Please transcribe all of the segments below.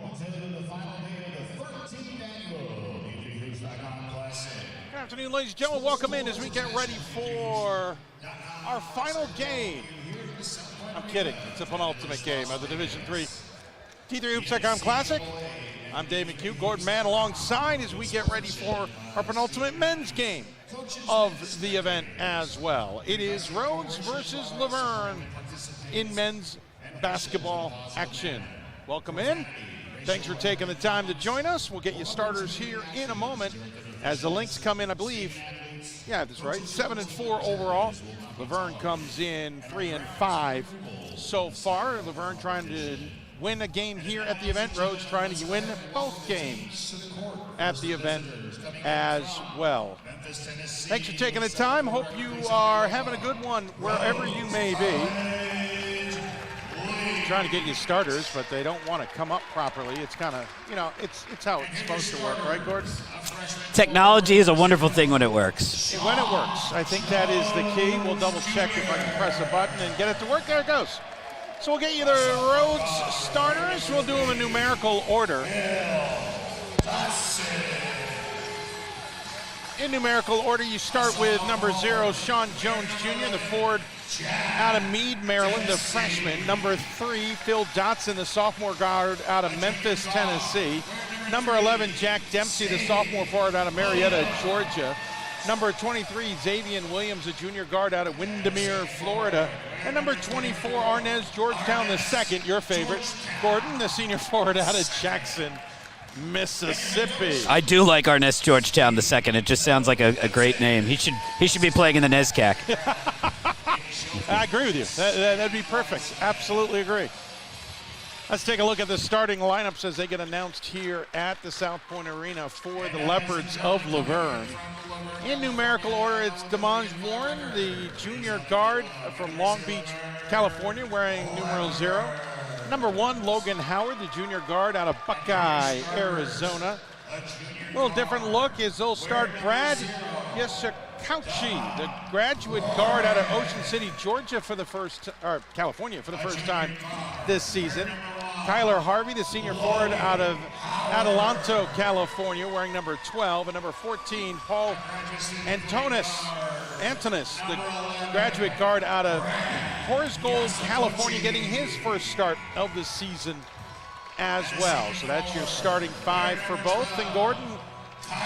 Good afternoon, ladies and gentlemen. Welcome in as we get ready for our final game. I'm kidding. It's a penultimate game of the Division III T3 Hoops.com Classic. I'm Dave McHugh, Gordon Mann alongside as we get ready for our penultimate men's game of the event as well. It is Rhodes versus Laverne in men's basketball action. Welcome in. Thanks for taking the time to join us. We'll get you starters here in a moment as the links come in, I believe. Yeah, that's right. 7-4 overall. Laverne comes in 3-5 so far. Laverne trying to win a game here at the event. Rhodes trying to win both games at the event as well. Thanks for taking the time. Hope you are having a good one wherever you may be. Trying to get you starters, but they don't want to come up properly. It's kind of, you know, it's how it's supposed to work, right, Gordon? Technology is a wonderful thing when it works. When it works. I think that is the key. We'll double check if I can press a button and get it to work. There it goes. So we'll get you the Rhodes starters. We'll do them in numerical order. In numerical order, you start with number 0, Sean Jones Jr., the forward out of Meade, Maryland, the freshman. Number 3, Phil Dotson, the sophomore guard out of Memphis, Tennessee. Number 11, Jack Dempsey, the sophomore forward out of Marietta, Georgia. Number 23, Xavier Williams, a junior guard out of Windermere, Florida. And number 24, Arnez Georgetown II, your favorite, Gordon, the senior forward out of Jackson, Mississippi. I do like Arnez Georgetown II. It just sounds like a great name. He should be playing in the NESCAC. I agree with you. That'd be perfect. Absolutely agree. Let's take a look at the starting lineups as they get announced here at the South Point Arena for the Leopards of Laverne. In numerical order, it's Demonge Warren, the junior guard from Long Beach, California, wearing numeral 0. Number 1, Logan Howard, the junior guard out of Buckeye, Arizona. A little different look is they'll start Brad Yashikauchi, the graduate guard out of Ocean City, Georgia California for the first time this season. Tyler Harvey, the senior forward out of Adelanto, California, wearing number 12. And number 14, Paul Antonis, the graduate guard out of Horace Gold, California, getting his first start of the season as well. So that's your starting 5 for both. And Gordon,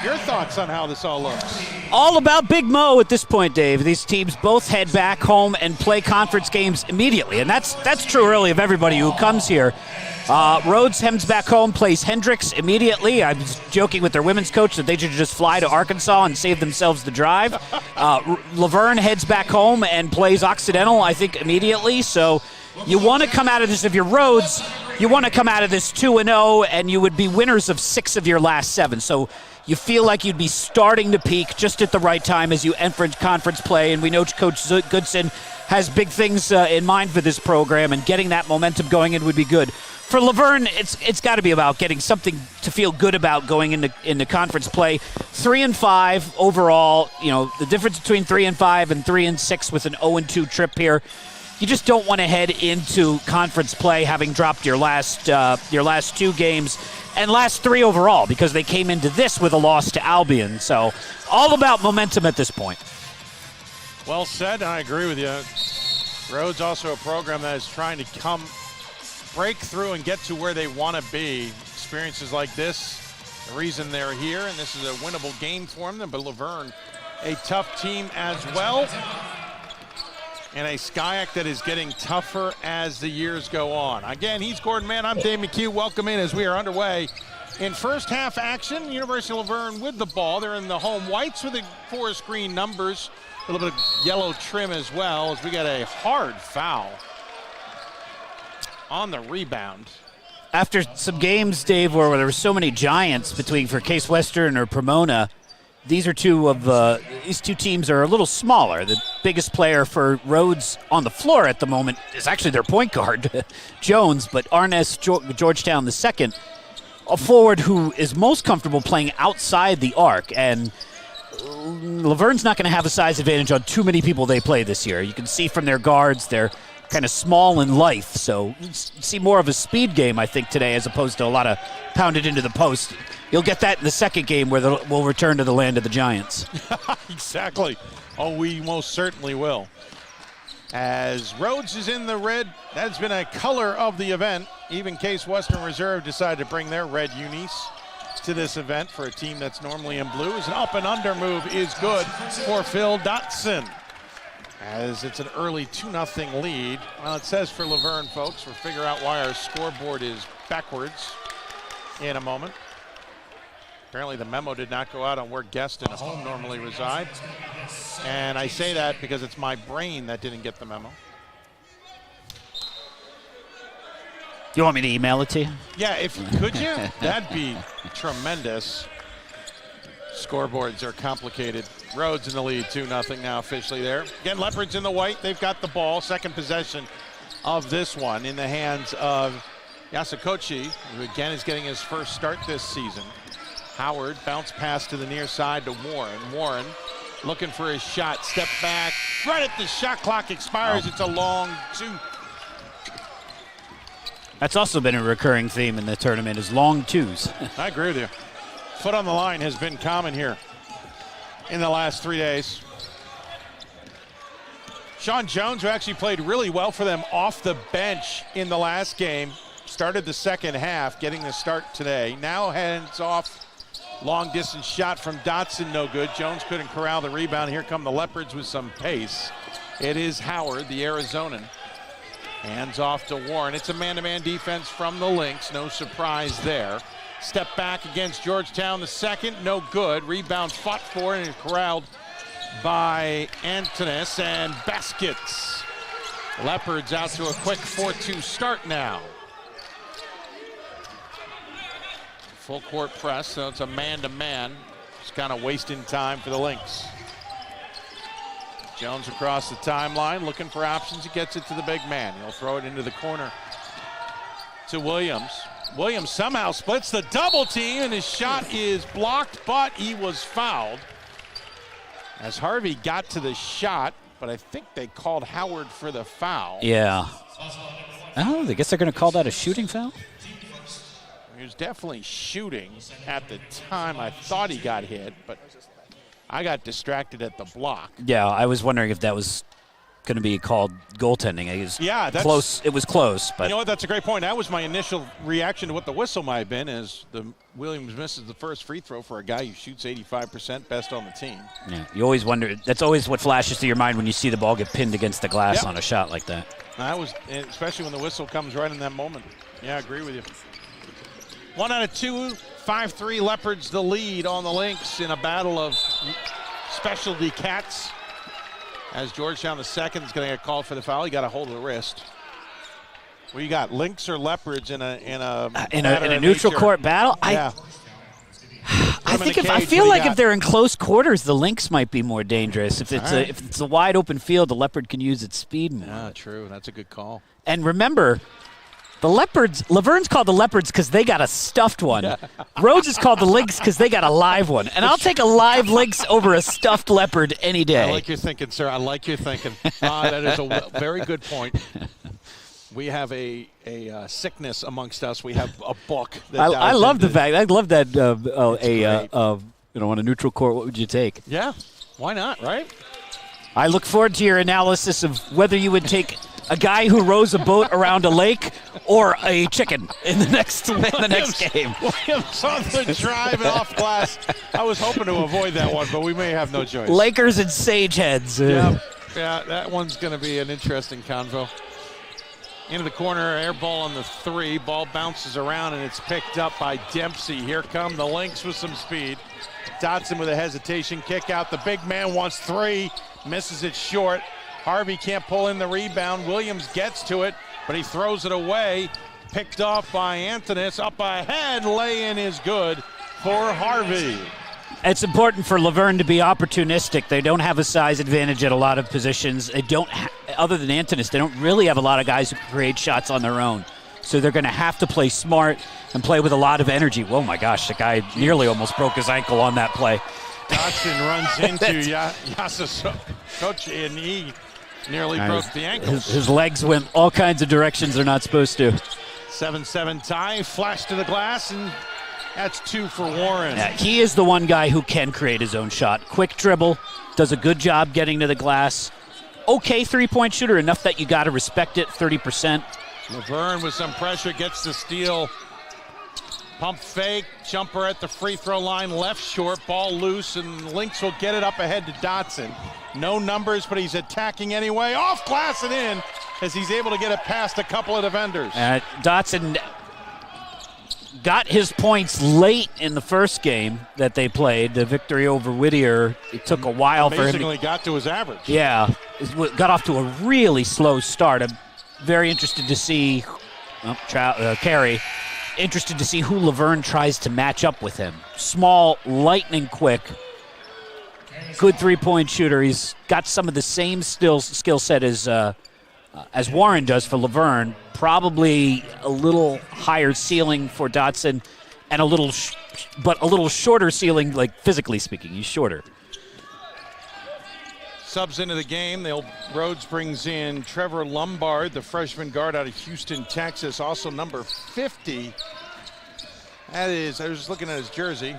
your thoughts on how this all looks? All about Big Mo at this point, Dave. These teams both head back home and play conference games immediately, and that's true really of everybody who comes here. Rhodes heads back home, plays Hendricks immediately. I was joking with their women's coach that they should just fly to Arkansas and save themselves the drive. Laverne heads back home and plays Occidental, I think, immediately. So you want to come out of this, if you're Rhodes, you want to come out of this 2-0, and you would be winners of 6 of your last 7. So you feel like you'd be starting to peak just at the right time as you enter conference play, and we know Coach Goodson has big things in mind for this program, and getting that momentum going in would be good. For Laverne, it's got to be about getting something to feel good about going into conference play. 3-5 overall. You know, the difference between 3-5 and 3-6 with an 0-2 trip here. You just don't want to head into conference play having dropped your last 2 games and last 3 overall, because they came into this with a loss to Albion. So all about momentum at this point. Well said. I agree with you. Rhodes also a program that is trying to break through and get to where they want to be. Experiences like this, the reason they're here, and this is a winnable game for them. But Laverne, a tough team as well, and a SCIAC that is getting tougher as the years go on. Again, he's Gordon Mann. I'm Dave McHugh. Welcome in as we are underway in first half action. University of Laverne with the ball. They're in the home whites with the forest green numbers, a little bit of yellow trim as well, as we got a hard foul on the rebound. After some games, Dave, where there were so many giants for Case Western or Pomona, these two teams are a little smaller. The biggest player for Rhodes on the floor at the moment is actually their point guard, Jones, but Arnez Georgetown II, a forward who is most comfortable playing outside the arc, and Laverne's not going to have a size advantage on too many people they play this year. You can see from their guards, they're kind of small and lithe. So you see more of a speed game, I think, today, as opposed to a lot of pounded into the post. You'll get that in the second game where we'll return to the land of the Giants. Exactly. Oh, we most certainly will. As Rhodes is in the red, that's been a color of the event. Even Case Western Reserve decided to bring their red unis to this event for a team that's normally in blue. As an up and under move is good for Phil Dotson. As it's an early 2-0 lead. Well, it says for Laverne, folks. We'll figure out why our scoreboard is backwards in a moment. Apparently the memo did not go out on where guest and home normally reside. And I say that because it's my brain that didn't get the memo. You want me to email it to you? Yeah, could you? That'd be tremendous. Scoreboards are complicated. Rhodes in the lead, 2-0 now officially there. Again, Leopards in the white. They've got the ball. Second possession of this one in the hands of Yasakochi, who again is getting his first start this season. Howard, bounce pass to the near side to Warren. Warren looking for his shot. Step back. Right at the shot clock expires. It's a long two. That's also been a recurring theme in the tournament, is long twos. I agree with you. Foot on the line has been common here in the last 3 days. Sean Jones, who actually played really well for them off the bench in the last game, started the second half, getting the start today. Now hands off. Long distance shot from Dotson, no good. Jones couldn't corral the rebound. Here come the Leopards with some pace. It is Howard, the Arizonan. Hands off to Warren. It's a man-to-man defense from the Lynx. No surprise there. Step back against Georgetown, the second, no good. Rebound fought for and corralled by Antonis, and baskets. Leopards out to a quick 4-2 start now. Full court press, so it's a man-to-man. Just kind of wasting time for the Lynx. Jones across the timeline, looking for options. He gets it to the big man. He'll throw it into the corner to Williams. Williams somehow splits the double team, and his shot is blocked, but he was fouled. As Harvey got to the shot, but I think they called Howard for the foul. Yeah. Oh, I guess they're going to call that a shooting foul? He was definitely shooting at the time. I thought he got hit, but I got distracted at the block. Yeah, I was wondering if that was going to be called goaltending. That's close. It was close, but you know what? That's a great point. That was my initial reaction to what the whistle might have been, is the Williams misses the first free throw for a guy who shoots 85%, best on the team. Yeah, you always wonder. That's always what flashes through your mind when you see the ball get pinned against the glass on a shot like that. That was, especially when the whistle comes right in that moment. Yeah, I agree with you. 1 out of 2, 5-3 Leopards the lead on the Lynx in a battle of specialty cats. As Georgetown the second is going to get called for the foul. He got a hold of the wrist. What do you got, Lynx or Leopards in a neutral court battle? Yeah. I feel like if they're in close quarters, the Lynx might be more dangerous. If it's a wide open field, the Leopard can use its speed more. Yeah, true. That's a good call. And remember, the Leopards, Laverne's called the Leopards because they got a stuffed one. Rhodes is called the Lynx because they got a live one. And I'll take a live Lynx over a stuffed leopard any day. I like your thinking, sir. I like your thinking. That is a very good point. We have a sickness amongst us. We have a book. I love the fact. I love that. On a neutral court, what would you take? Yeah, why not? Right. I look forward to your analysis of whether you would take a guy who rows a boat around a lake or a chicken in the next game. Williams on the drive and off glass. I was hoping to avoid that one, but we may have no choice. Lakers and Sageheads. Yeah, that one's going to be an interesting convo. Into the corner, air ball on the 3. Ball bounces around, and it's picked up by Dempsey. Here come the Lynx with some speed. Dotson with a hesitation kick out. The big man wants 3, misses it short. Harvey can't pull in the rebound. Williams gets to it, but he throws it away. Picked off by Antonis. Up ahead, lay-in is good for Harvey. It's important for Laverne to be opportunistic. They don't have a size advantage at a lot of positions. They don't, other than Antonis, they don't really have a lot of guys who can create shots on their own. So they're going to have to play smart and play with a lot of energy. Oh my gosh, the guy nearly almost broke his ankle on that play. Dotson runs into Yasakochi, and he Nearly broke the ankles. His legs went all kinds of directions they're not supposed to. 7-7 tie, flash to the glass, and that's 2 for Warren. Yeah, he is the one guy who can create his own shot. Quick dribble, does a good job getting to the glass. Okay three-point shooter, enough that you got to respect it, 30%. Verne with some pressure gets the steal. Pump fake, jumper at the free throw line, left short, ball loose, and Lynx will get it up ahead to Dotson. No numbers, but he's attacking anyway. Off glass and in as he's able to get it past a couple of defenders. Dotson got his points late in the first game that they played, the victory over Whittier. It took a while for him. Basically got to his average. Yeah, got off to a really slow start. I'm very interested to see Carey. Interested to see who Laverne tries to match up with him. Small, lightning quick, good three-point shooter. He's got some of the same skill set as Warren does for Laverne. Probably a little higher ceiling for Dotson, and a little shorter ceiling, like physically speaking. He's shorter. Subs into the game. Rhodes brings in Trevor Lombard, the freshman guard out of Houston, Texas, also number 50. That is, I was just looking at his jersey,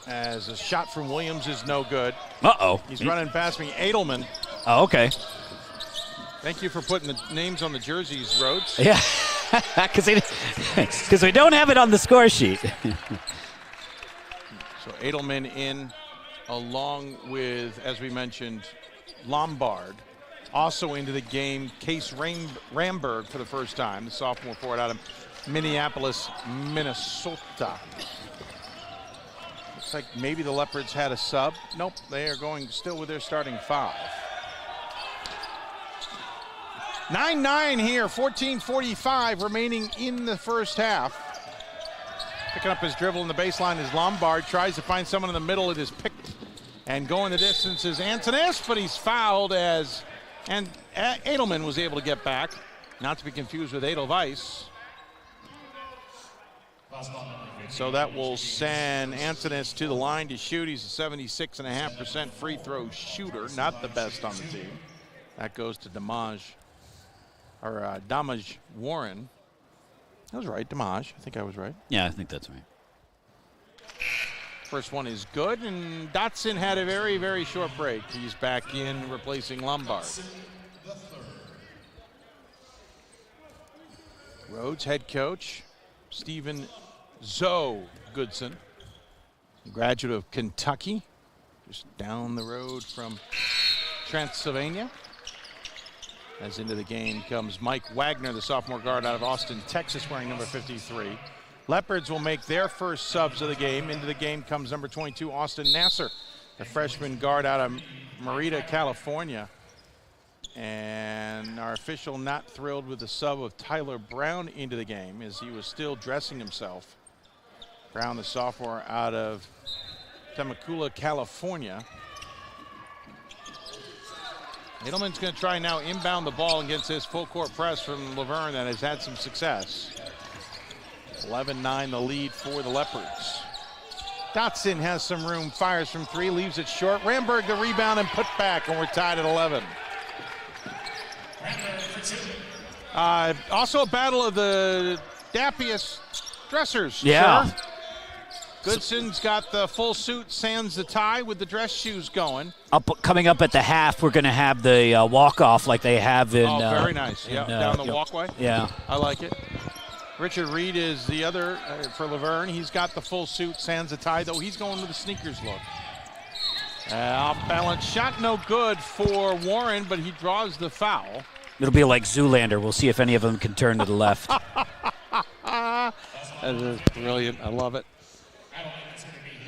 as a shot from Williams is no good. Uh-oh. He's running past me. Edelman. Oh, okay. Thank you for putting the names on the jerseys, Rhodes. Yeah, because we don't have it on the score sheet. So Edelman in, along with, as we mentioned, Lombard. Also into the game, Case Ramberg for the first time, the sophomore forward out of Minneapolis, Minnesota. Looks like maybe the Leopards had a sub. Nope, they are going still with their starting 5. 9-9 here, 14:45 remaining in the first half. Picking up his dribble in the baseline is Lombard. Tries to find someone in the middle. It is picked and going the distance is Antonis, but he's fouled as Edelman was able to get back. Not to be confused with Edelweiss. So that will send Antonis to the line to shoot. He's a 76.5% free throw shooter. Not the best on the team. That goes to Damage Warren. I was right, Damage. I think I was right. Yeah, I think that's right. First one is good, and Dotson had a very, very short break. He's back in, replacing Lombard. Rhodes head coach, Stephen Zoe Goodson, graduate of Kentucky, just down the road from Transylvania. As into the game comes Mike Wagner, the sophomore guard out of Austin, Texas, wearing number 53. Leopards will make their first subs of the game. Into the game comes number 22, Austin Nasser, the freshman guard out of Merida, California. And our official not thrilled with the sub of Tyler Brown into the game as he was still dressing himself. Brown, the sophomore out of Temecula, California. Edelman's going to try now inbound the ball against this full court press from Laverne that has had some success. 11-9 the lead for the Leopards. Dotson has some room, fires from 3, leaves it short. Ramberg the rebound and put back, and we're tied at 11. Also a battle of the dappiest dressers. Yeah. Sir. Goodson's got the full suit, sans the tie with the dress shoes going. Coming up at the half, we're going to have the walk-off like they have in... very nice. Yeah, down the walkway. Yeah. I like it. Richard Reed is the other for Laverne. He's got the full suit, sans the tie, though he's going with the sneakers look. Off-balance shot, no good for Warren, but he draws the foul. It'll be like Zoolander. We'll see if any of them can turn to the left. That is brilliant. I love it.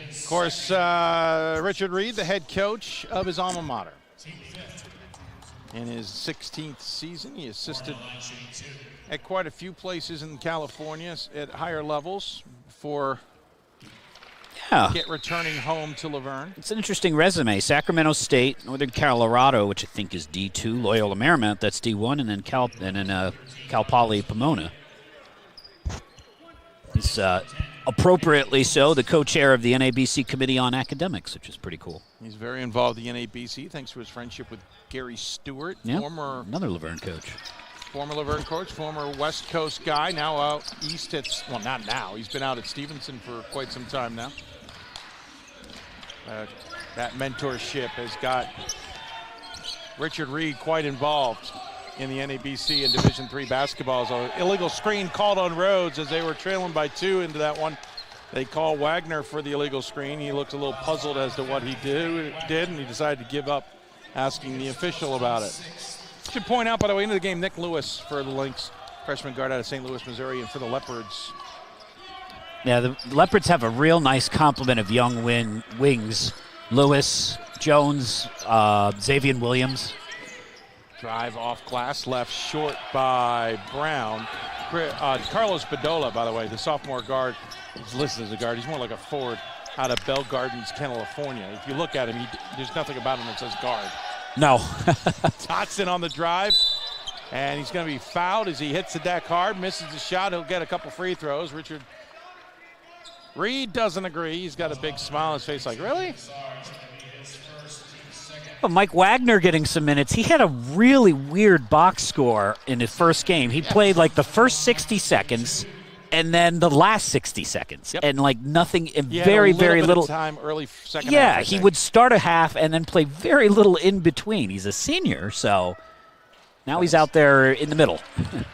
Of course, Richard Reed, the head coach of his alma mater. In his 16th season, he assisted at quite a few places in California at higher levels before returning home to Laverne. It's an interesting resume. Sacramento State, Northern Colorado, which I think is D2, Loyola Marymount, that's D1, and then Cal Poly Pomona. He's appropriately so, the co-chair of the NABC Committee on Academics, which is pretty cool. He's very involved in the NABC thanks to his friendship with Gary Stewart, another Laverne coach. Former Laverne coach, former West Coast guy, now out east at, well, not now. He's been out at Stevenson for quite some time now. That mentorship has got Richard Reed quite involved in the NABC and Division III basketball. So illegal screen called on Rhodes as they were trailing by 2 into that one. They call Wagner for the illegal screen. He looked a little puzzled as to what he did, and he decided to give up asking the official about it. Should point out, by the way, into the game, Nick Lewis for the Lynx, freshman guard out of St. Louis, Missouri, and for the Leopards. Yeah, the Leopards have a real nice complement of young wings. Lewis, Jones, Xavier Williams. Drive off glass, left short by Brown. Carlos Bedolla, by the way, the sophomore guard, is listed as a guard. He's more like a forward out of Bell Gardens, California. If you look at him, there's nothing about him that says guard. No. Dotson on the drive, and he's going to be fouled as he hits the deck hard, misses the shot. He'll get a couple free throws. Richard Reed doesn't agree. He's got a big smile on his face like, really? But Mike Wagner getting some minutes. He had a really weird box score in his first game. He played like the first 60 seconds and then the last 60 seconds. Yep. And like nothing, very little time early second half. Yeah, he would start a half and then play very little in between. He's a senior, so now he's out there in the middle.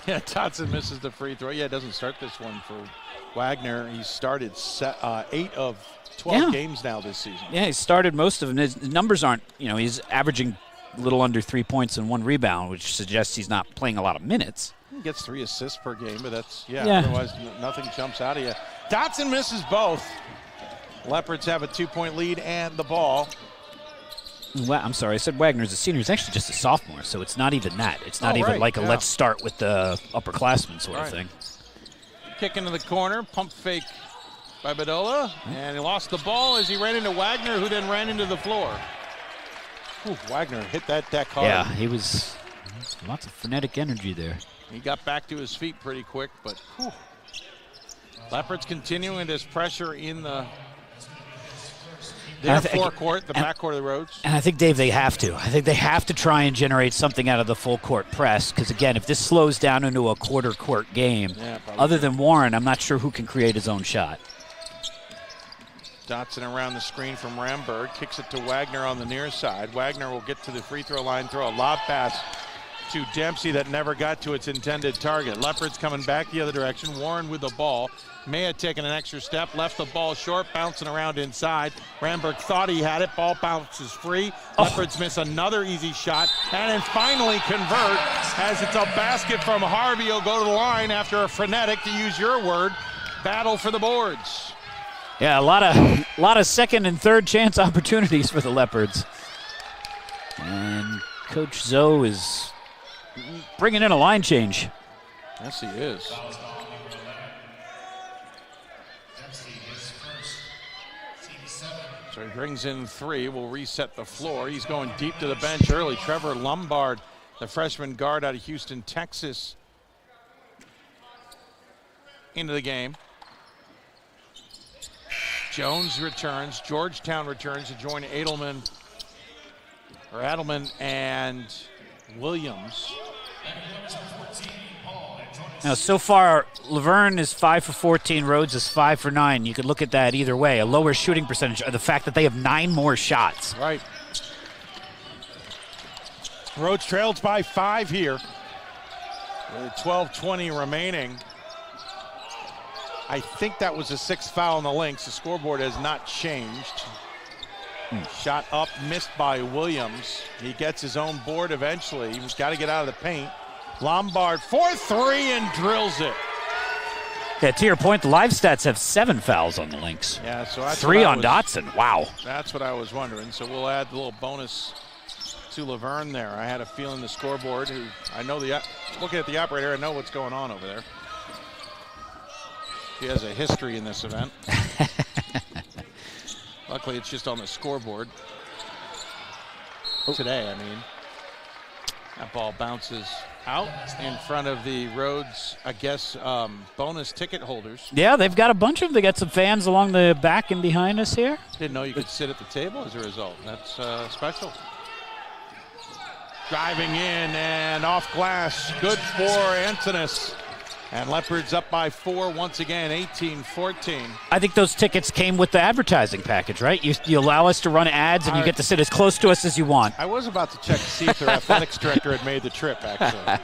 Yeah, Dotson misses the free throw. Yeah, it doesn't start this one for Wagner. He started 8 of 12 games now this season. Yeah, he started most of them. His numbers aren't, he's averaging a little under 3 points and 1 rebound, which suggests he's not playing a lot of minutes. He gets 3 assists per game, but that's, otherwise nothing jumps out of you. Dotson misses both. Leopards have a 2-point lead and the ball. Well, I'm sorry, I said Wagner's a senior. He's actually just a sophomore, so it's not even that. It's not even like a let's start with the upperclassmen sort of thing. Kick into the corner, pump fake by Bedolla, and he lost the ball as he ran into Wagner, who then ran into the floor. Wagner hit that deck hard. Yeah, he was lots of frenetic energy there. He got back to his feet pretty quick, but Leopards continuing this pressure in their forecourt, the backcourt of the Rhodes. And I think, Dave, they have to. I think they have to try and generate something out of the full court press because, again, if this slows down into a quarter court game, other than Warren, I'm not sure who can create his own shot. Dotson around the screen from Ramberg, kicks it to Wagner on the near side. Wagner will get to the free throw line, throw a lob pass to Dempsey that never got to its intended target. Leopards coming back the other direction. Warren with the ball. May have taken an extra step, left the ball short, bouncing around inside. Ramberg thought he had it. Ball bounces free. Leopards miss another easy shot, and then finally convert as it's a basket from Harvey. He'll go to the line after a frenetic, to use your word, battle for the boards. Yeah, a lot of second and third chance opportunities for the Leopards. And Coach Zoe is bringing in a line change. Yes, he is. So he brings in 3, will reset the floor. He's going deep to the bench early. Trevor Lombard, the freshman guard out of Houston, Texas, into the game. Jones returns, Georgetown returns to join Adelman and Williams. Now, so far, Laverne is 5 for 14, Rhodes is 5 for 9. You could look at that either way. A lower shooting percentage, or the fact that they have 9 more shots. Right. Rhodes trails by 5 here. With 12:20 remaining. I think that was a 6th foul on the Lynx. The scoreboard has not changed. Shot up, missed by Williams. He gets his own board eventually. He's got to get out of the paint. Lombard for 3 and drills it. Yeah, to your point, the live stats have 7 fouls on the Lynx. Yeah, so that's 3 on Dotson. Wow. That's what I was wondering. So we'll add a little bonus to Laverne there. I had a feeling the scoreboard, looking at the operator, I know what's going on over there. He has a history in this event. Luckily, it's just on the scoreboard. Today, I mean. That ball bounces out in front of the Rhodes, I guess, bonus ticket holders. Yeah, they've got a bunch of them. They got some fans along the back and behind us here. Didn't know you could sit at the table as a result. That's special. Driving in and off glass. Good for Antonis. And Leopards up by 4 once again, 18-14. I think those tickets came with the advertising package, right? You allow us to run ads, and you get to sit as close to us as you want. I was about to check to see if their athletics director had made the trip, actually.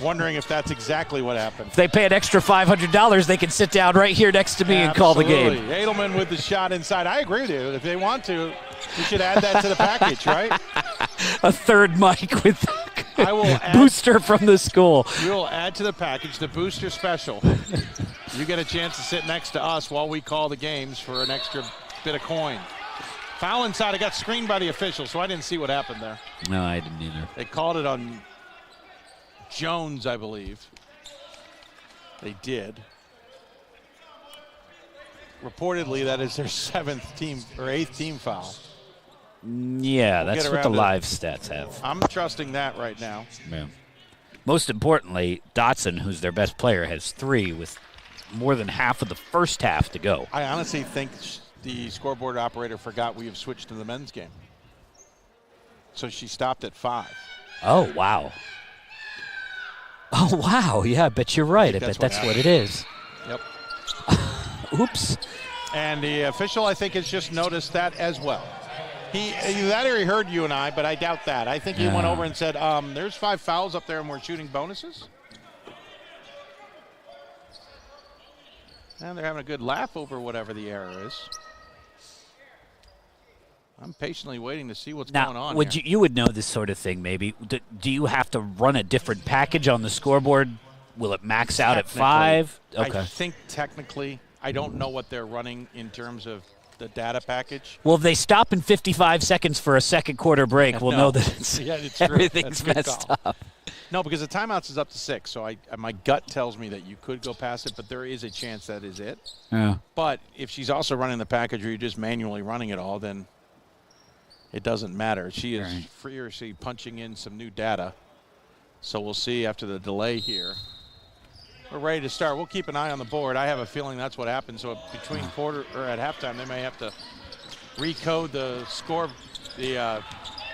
Wondering if that's exactly what happened. If they pay an extra $500, they can sit down right here next to me and call the game. Edelman with the shot inside. I agree with you. If they want to, we should add that to the package, right? A third mic with I will booster from the school. We will add to the package the booster special. You get a chance to sit next to us while we call the games for an extra bit of coin. Foul inside. I got screened by the official, so I didn't see what happened there. No, I didn't either. They called it on Jones, I believe. They did. Reportedly, that is their 7th team or 8th team foul. Yeah, that's what the live stats have. I'm trusting that right now. Yeah. Most importantly, Dotson, who's their best player, has 3 with more than half of the first half to go. I honestly think the scoreboard operator forgot we have switched to the men's game. So she stopped at 5. Oh, wow. Oh, wow. Yeah, I bet you're right. I bet that's what it is. Yep. Oops. And the official, I think, has just noticed that as well. He heard you and I, but I doubt that. I think he went over and said, there's 5 fouls up there and we're shooting bonuses. And they're having a good laugh over whatever the error is. I'm patiently waiting to see what's going on here. You would know this sort of thing, maybe. Do you have to run a different package on the scoreboard? Will it max out at 5? Okay. I think technically, I don't know what they're running in terms of the data package. Well, if they stop in 55 seconds for a second quarter break, we'll know that it's everything's messed up. No, because the timeouts is up to 6, so my gut tells me that you could go past it, but there is a chance that is it. Yeah. But if she's also running the package or you're just manually running it all, then it doesn't matter. She is furiously punching in some new data. So we'll see after the delay here. We're ready to start. We'll keep an eye on the board. I have a feeling that's what happens. So between quarter or at halftime, they may have to recode the score, the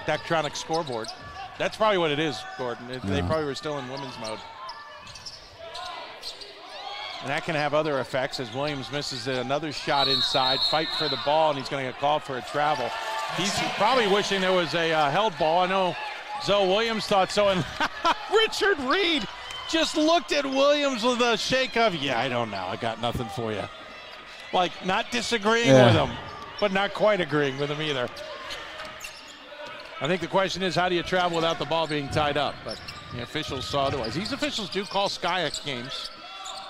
electronic scoreboard. That's probably what it is, Gordon. They probably were still in women's mode. And that can have other effects as Williams misses another shot inside. Fight for the ball, and he's going to get called for a travel. He's probably wishing there was a held ball. I know Zoe Williams thought so. And Richard Reed just looked at Williams with a shake of, yeah, I don't know. I got nothing for you. Like, not disagreeing with him, but not quite agreeing with him either. I think the question is, how do you travel without the ball being tied up? But the officials saw otherwise. These officials do call SCIAC games.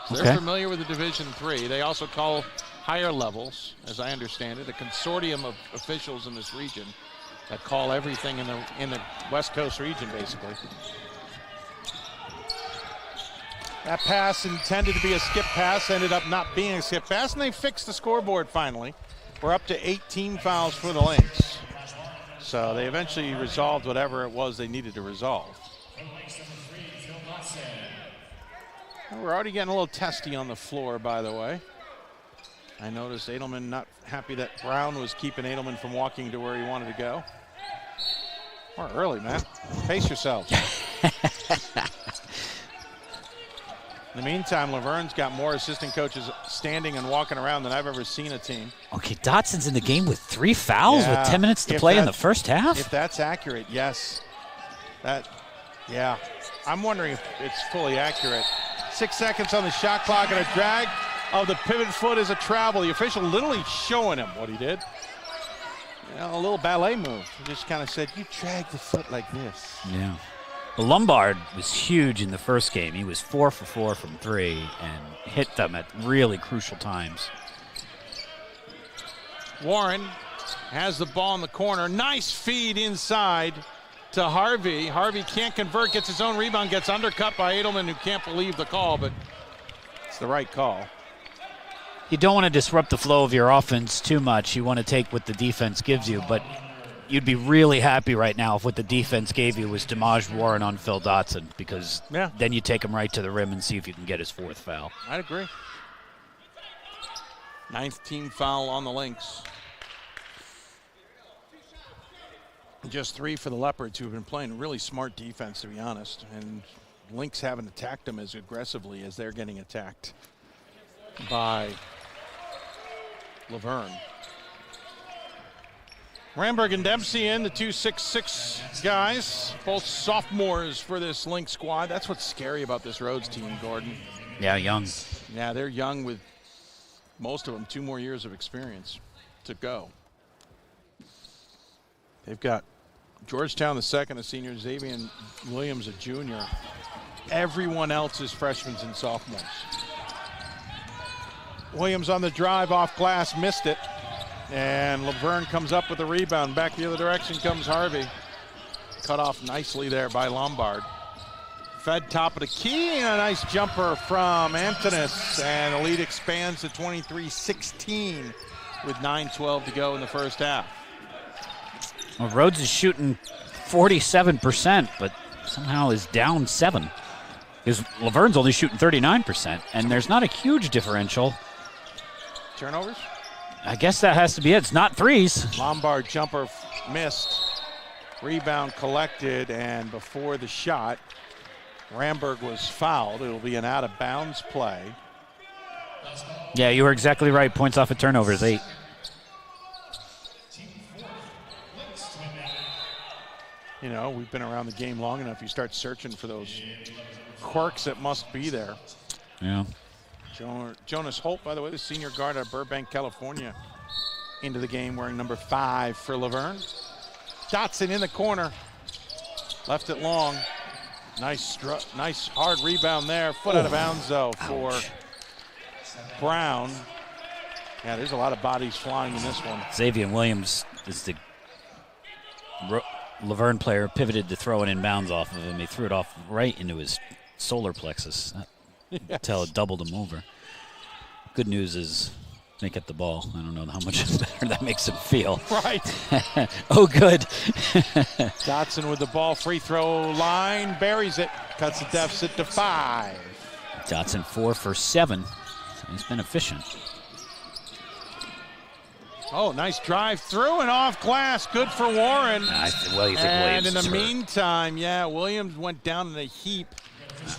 So they're familiar with the Division III. They also call higher levels, as I understand it, a consortium of officials in this region that call everything in the West Coast region, basically. That pass intended to be a skip pass ended up not being a skip pass, and they fixed the scoreboard finally. We're up to 18 fouls for the Lynx. So they eventually resolved whatever it was they needed to resolve. We're already getting a little testy on the floor, by the way. I noticed Edelman not happy that Brown was keeping Edelman from walking to where he wanted to go. We're early, man. Pace yourself. In the meantime, Laverne's got more assistant coaches standing and walking around than I've ever seen a team. Okay, Dotson's in the game with 3 fouls with 10 minutes to play in the first half? If that's accurate, yes. I'm wondering if it's fully accurate. 6 seconds on the shot clock and a drag of the pivot foot is a travel. The official literally showing him what he did. A little ballet move. He just kind of said, you drag the foot like this. Yeah. Well, Lombard was huge in the first game. He was 4 for 4 from 3 and hit them at really crucial times. Warren has the ball in the corner. Nice feed inside to Harvey. Harvey can't convert, gets his own rebound, gets undercut by Edelman, who can't believe the call, but it's the right call. You don't want to disrupt the flow of your offense too much. You want to take what the defense gives you, but you'd be really happy right now if what the defense gave you was Damaj Warren on Phil Dotson, because then you take him right to the rim and see if you can get his 4th foul. I'd agree. 9th team foul on the Lynx. Just 3 for the Leopards, who have been playing really smart defense, to be honest. And Lynx haven't attacked them as aggressively as they're getting attacked by Laverne. Ramberg and Dempsey in, the 2-6-6 guys, both sophomores for this Lynx squad. That's what's scary about this Rhodes team, Gordon. Yeah, young. Yeah, they're young with most of them 2 more years of experience to go. They've got Georgetown, the second, a senior, Xavier Williams, a junior. Everyone else is freshmen and sophomores. Williams on the drive off glass, missed it. And Laverne comes up with the rebound. Back the other direction comes Harvey. Cut off nicely there by Lombard. Fed top of the key, and a nice jumper from Antonis. And the lead expands to 23-16 with 9:12 to go in the first half. Well, Rhodes is shooting 47%, but somehow is down 7. Because Laverne's only shooting 39%, and there's not a huge differential. Turnovers? I guess that has to be it. It's not threes. Lombard jumper missed. Rebound collected, and before the shot, Ramberg was fouled. It'll be an out-of-bounds play. Yeah, you were exactly right. Points off of turnovers, 8. You know, we've been around the game long enough. You start searching for those quirks that must be there. Yeah. Jonas Holt, by the way, the senior guard out of Burbank, California, into the game wearing number 5 for Laverne. Dotson in the corner. Left it long. Nice hard rebound there. Foot out of bounds, though, for Brown. Yeah, there's a lot of bodies flying in this one. Xavier Williams is the Laverne player, pivoted to throw it in bounds off of him. He threw it off right into his solar plexus. Until it doubled him over. Good news is they get the ball. I don't know how much better that makes him feel. Right. Oh, good. Dotson with the ball, free throw line, buries it, cuts the deficit to 5. Dotson 4 for 7. So he's been efficient. Oh, nice drive through and off glass. Good for Warren. And in the meantime, yeah, Williams went down in a heap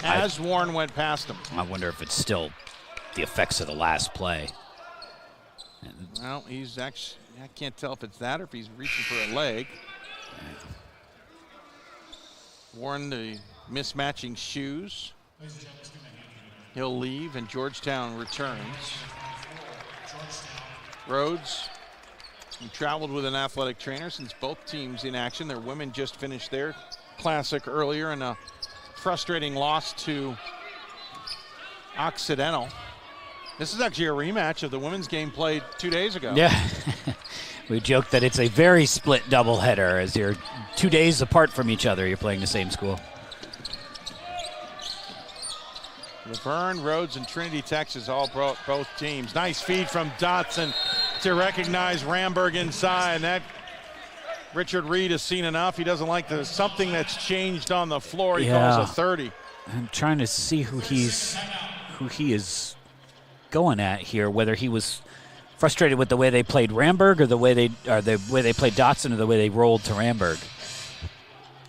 as Warren went past him. I wonder if it's still the effects of the last play. Well, he's actually, I can't tell if it's that or if he's reaching for a leg. Warren, the mismatching shoes. He'll leave, and Georgetown returns. Rhodes, he traveled with an athletic trainer since both teams in action. Their women just finished their classic earlier in a frustrating loss to Occidental. This is actually a rematch of the women's game played 2 days ago. Yeah. We joke that it's a very split doubleheader as you're 2 days apart from each other. You're playing the same school. Laverne, Rhodes, and Trinity, Texas all brought both teams. Nice feed from Dotson to recognize Ramberg inside. That Richard Reed has seen enough. He doesn't like something that's changed on the floor. He calls a 30. I'm trying to see who he is going at here, whether he was frustrated with the way they played Ramberg or the way they played Dotson or the way they rolled to Ramberg.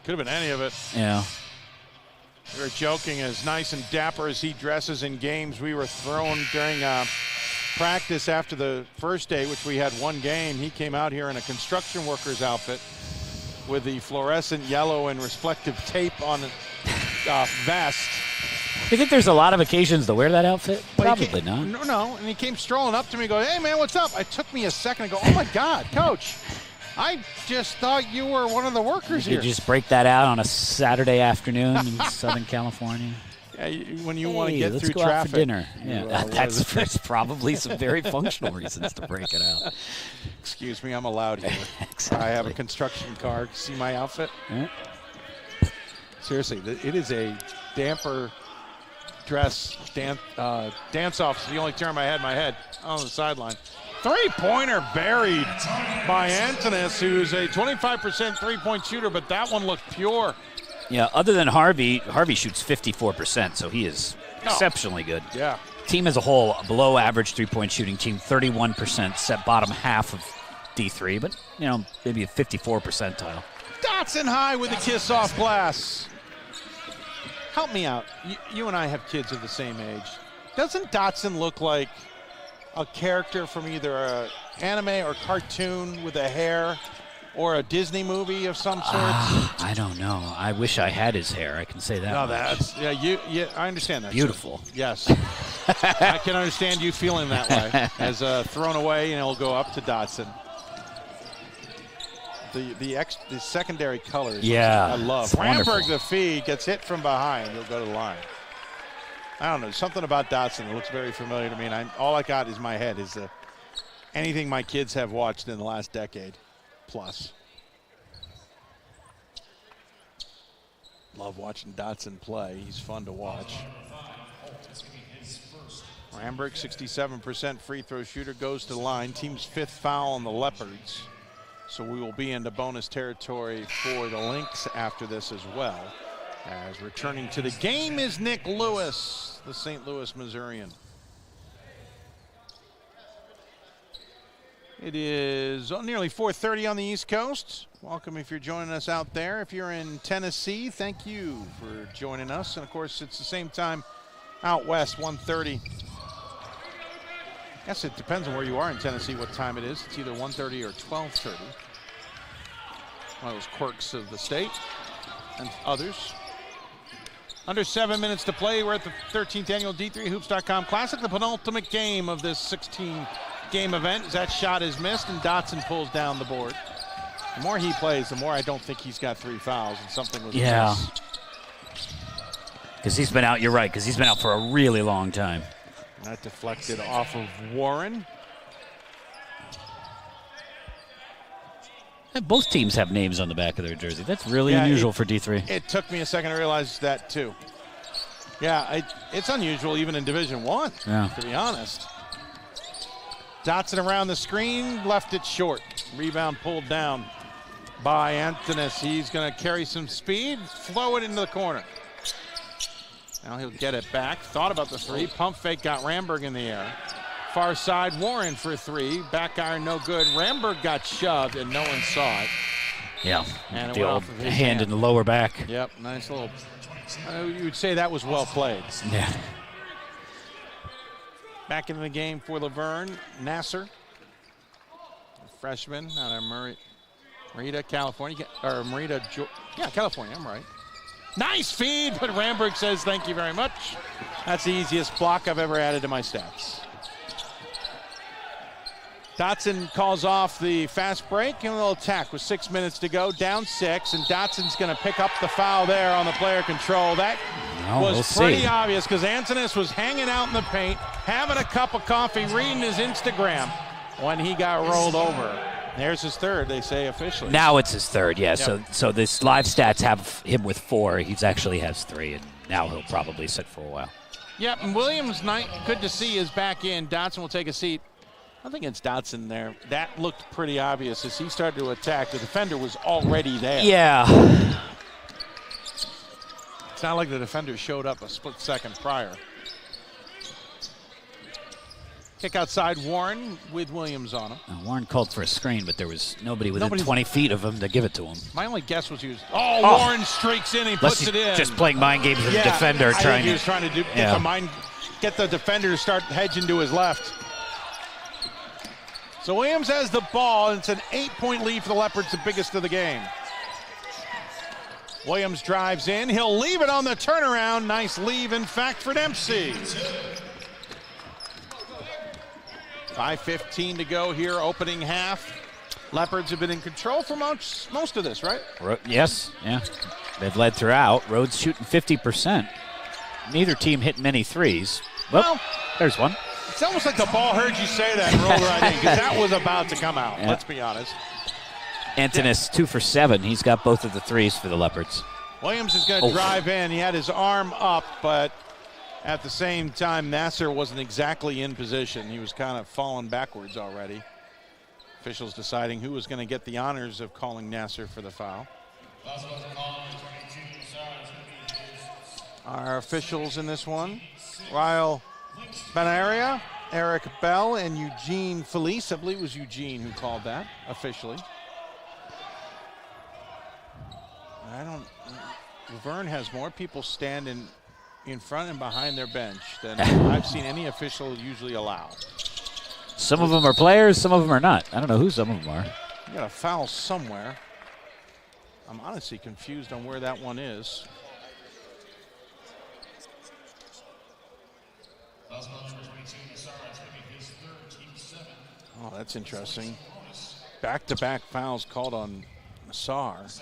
Could have been any of it. Yeah. We were joking, as nice and dapper as he dresses in games. We were thrown during practice after the first day, which we had one game. He came out here in a construction worker's outfit with the fluorescent yellow and reflective tape on the vest. You think there's a lot of occasions to wear that outfit? Probably not. No, and he came strolling up to me and goes, "Hey, man, what's up?" It took me a second to go, "Oh, my God, Coach, I just thought you were one of the workers here." You just break that out on a Saturday afternoon in Southern California. Yeah, when you want to get through go traffic. Out for dinner. Yeah, that's probably some very functional reasons to break it out. Excuse me, I'm allowed here. Exactly. I have a construction car. See my outfit? Yeah. Seriously, it is a damper dress. Dance-off is the only term I had in my head on the sideline. Three-pointer buried by Antonis, who's a 25% three-point shooter, but that one looked pure. Yeah, other than Harvey shoots 54%, so he is exceptionally good. Yeah. Team as a whole, a below average three-point shooting team, 31%, set bottom half of D3, but, maybe a 54 percentile. Dotson high with a kiss off glass. Help me out. You and I have kids of the same age. Doesn't Dotson look like a character from either an anime or cartoon with a hair or a Disney movie of some sort? I don't know. I wish I had his hair. I can say that. No, much. I understand that. Beautiful. Sir. Yes. I can understand you feeling that way. As thrown away, it'll go up to Dotson. The secondary colors. Yeah. I love. Ramberg, the feed, gets hit from behind. He'll go to the line. I don't know, something about Dotson that looks very familiar to me, and all I got in my head is anything my kids have watched in the last decade plus. Love watching Dotson play. He's fun to watch. Ramberg, 67% free throw shooter, goes to the line. Team's fifth foul on the Leopards. So we will be into bonus territory for the Lynx after this as well. As returning to the game is Nick Lewis, the St. Louis Missourian. It is nearly 4:30 on the East Coast. Welcome if you're joining us out there. If you're in Tennessee, thank you for joining us. And of course, it's the same time out west, 1:30. I guess it depends on where you are in Tennessee, what time it is. It's either 1:30 or 12:30. One of those quirks of the state and others. Under 7 minutes to play. We're at the 13th annual D3Hoops.com Classic, the penultimate game of this 16-game event. That shot is missed, and Dotson pulls down the board. The more he plays, the more I don't think he's got 3 fouls, and something was amiss. Because he's been out, you're right, because he's been out for a really long time. That deflected off of Warren. And both teams have names on the back of their jersey. That's really unusual for D3. It took me a second to realize that, too. Yeah, it's unusual even in Division I, to be honest. Dotson around the screen, left it short. Rebound pulled down by Antonis. He's going to carry some speed, flow it into the corner. Now he'll get it back. Thought about the three. Pump fake got Ramberg in the air. Far side, Warren for 3. Back iron, no good. Ramberg got shoved, and no one saw it. Yeah, and the old hand in the lower back. Yep, nice little. You would say that was well played. Yeah. Back into the game for Laverne. Nasser, freshman out of Merida, California. California, I'm right. Nice feed, but Ramberg says thank you very much. That's the easiest block I've ever added to my stats. Dotson calls off the fast break and a little attack with 6 minutes to go, down 6, and Dotson's going to pick up the foul there on the player control. That was pretty obvious because Antonis was hanging out in the paint, having a cup of coffee, reading his Instagram when he got rolled over. There's his third, they say officially. Now it's his third, yeah. Yep. So this live stats have him with 4. He actually has 3, and now he'll probably sit for a while. Yep, and Williams, good to see, is back in. Dotson will take a seat. I think it's Dotson there. That looked pretty obvious as he started to attack. The defender was already there. Yeah. It's not like the defender showed up a split second prior. Kick outside Warren with Williams on him. Warren called for a screen, but there was nobody within 20 feet of him to give it to him. My only guess was he was. Warren streaks in, he puts it in. Just playing mind games with the defender. I think he was trying to get the defender to start hedging to his left. So Williams has the ball, and it's an 8-point lead for the Leopards, the biggest of the game. Williams drives in. He'll leave it on the turnaround. Nice leave, in fact, for Dempsey. 5:15 to go here, opening half. Leopards have been in control for most of this, right? Yes, yeah. They've led throughout. Rhodes shooting 50%. Neither team hit many threes. Well, there's one. It's almost like the ball heard you say that and rolled right in, because that was about to come out, let's be honest. Antonis 2 for 7. He's got both of the threes for the Leopards. Williams is going to drive in. He had his arm up, but At the same time, Nasser wasn't exactly in position. He was kind of falling backwards already. Officials deciding who was going to get the honors of calling Nasser for the foul. Our officials in this one, Ryle Benaria, Eric Bell, and Eugene Felice. I believe it was Eugene who called that officially. Verne has more people standing in front and behind their bench than I've seen any official usually allow. Some of them are players, some of them are not. I don't know who some of them are. You got a foul somewhere. I'm honestly confused on where that one is. Oh, that's interesting. Back-to-back fouls called on Nassar.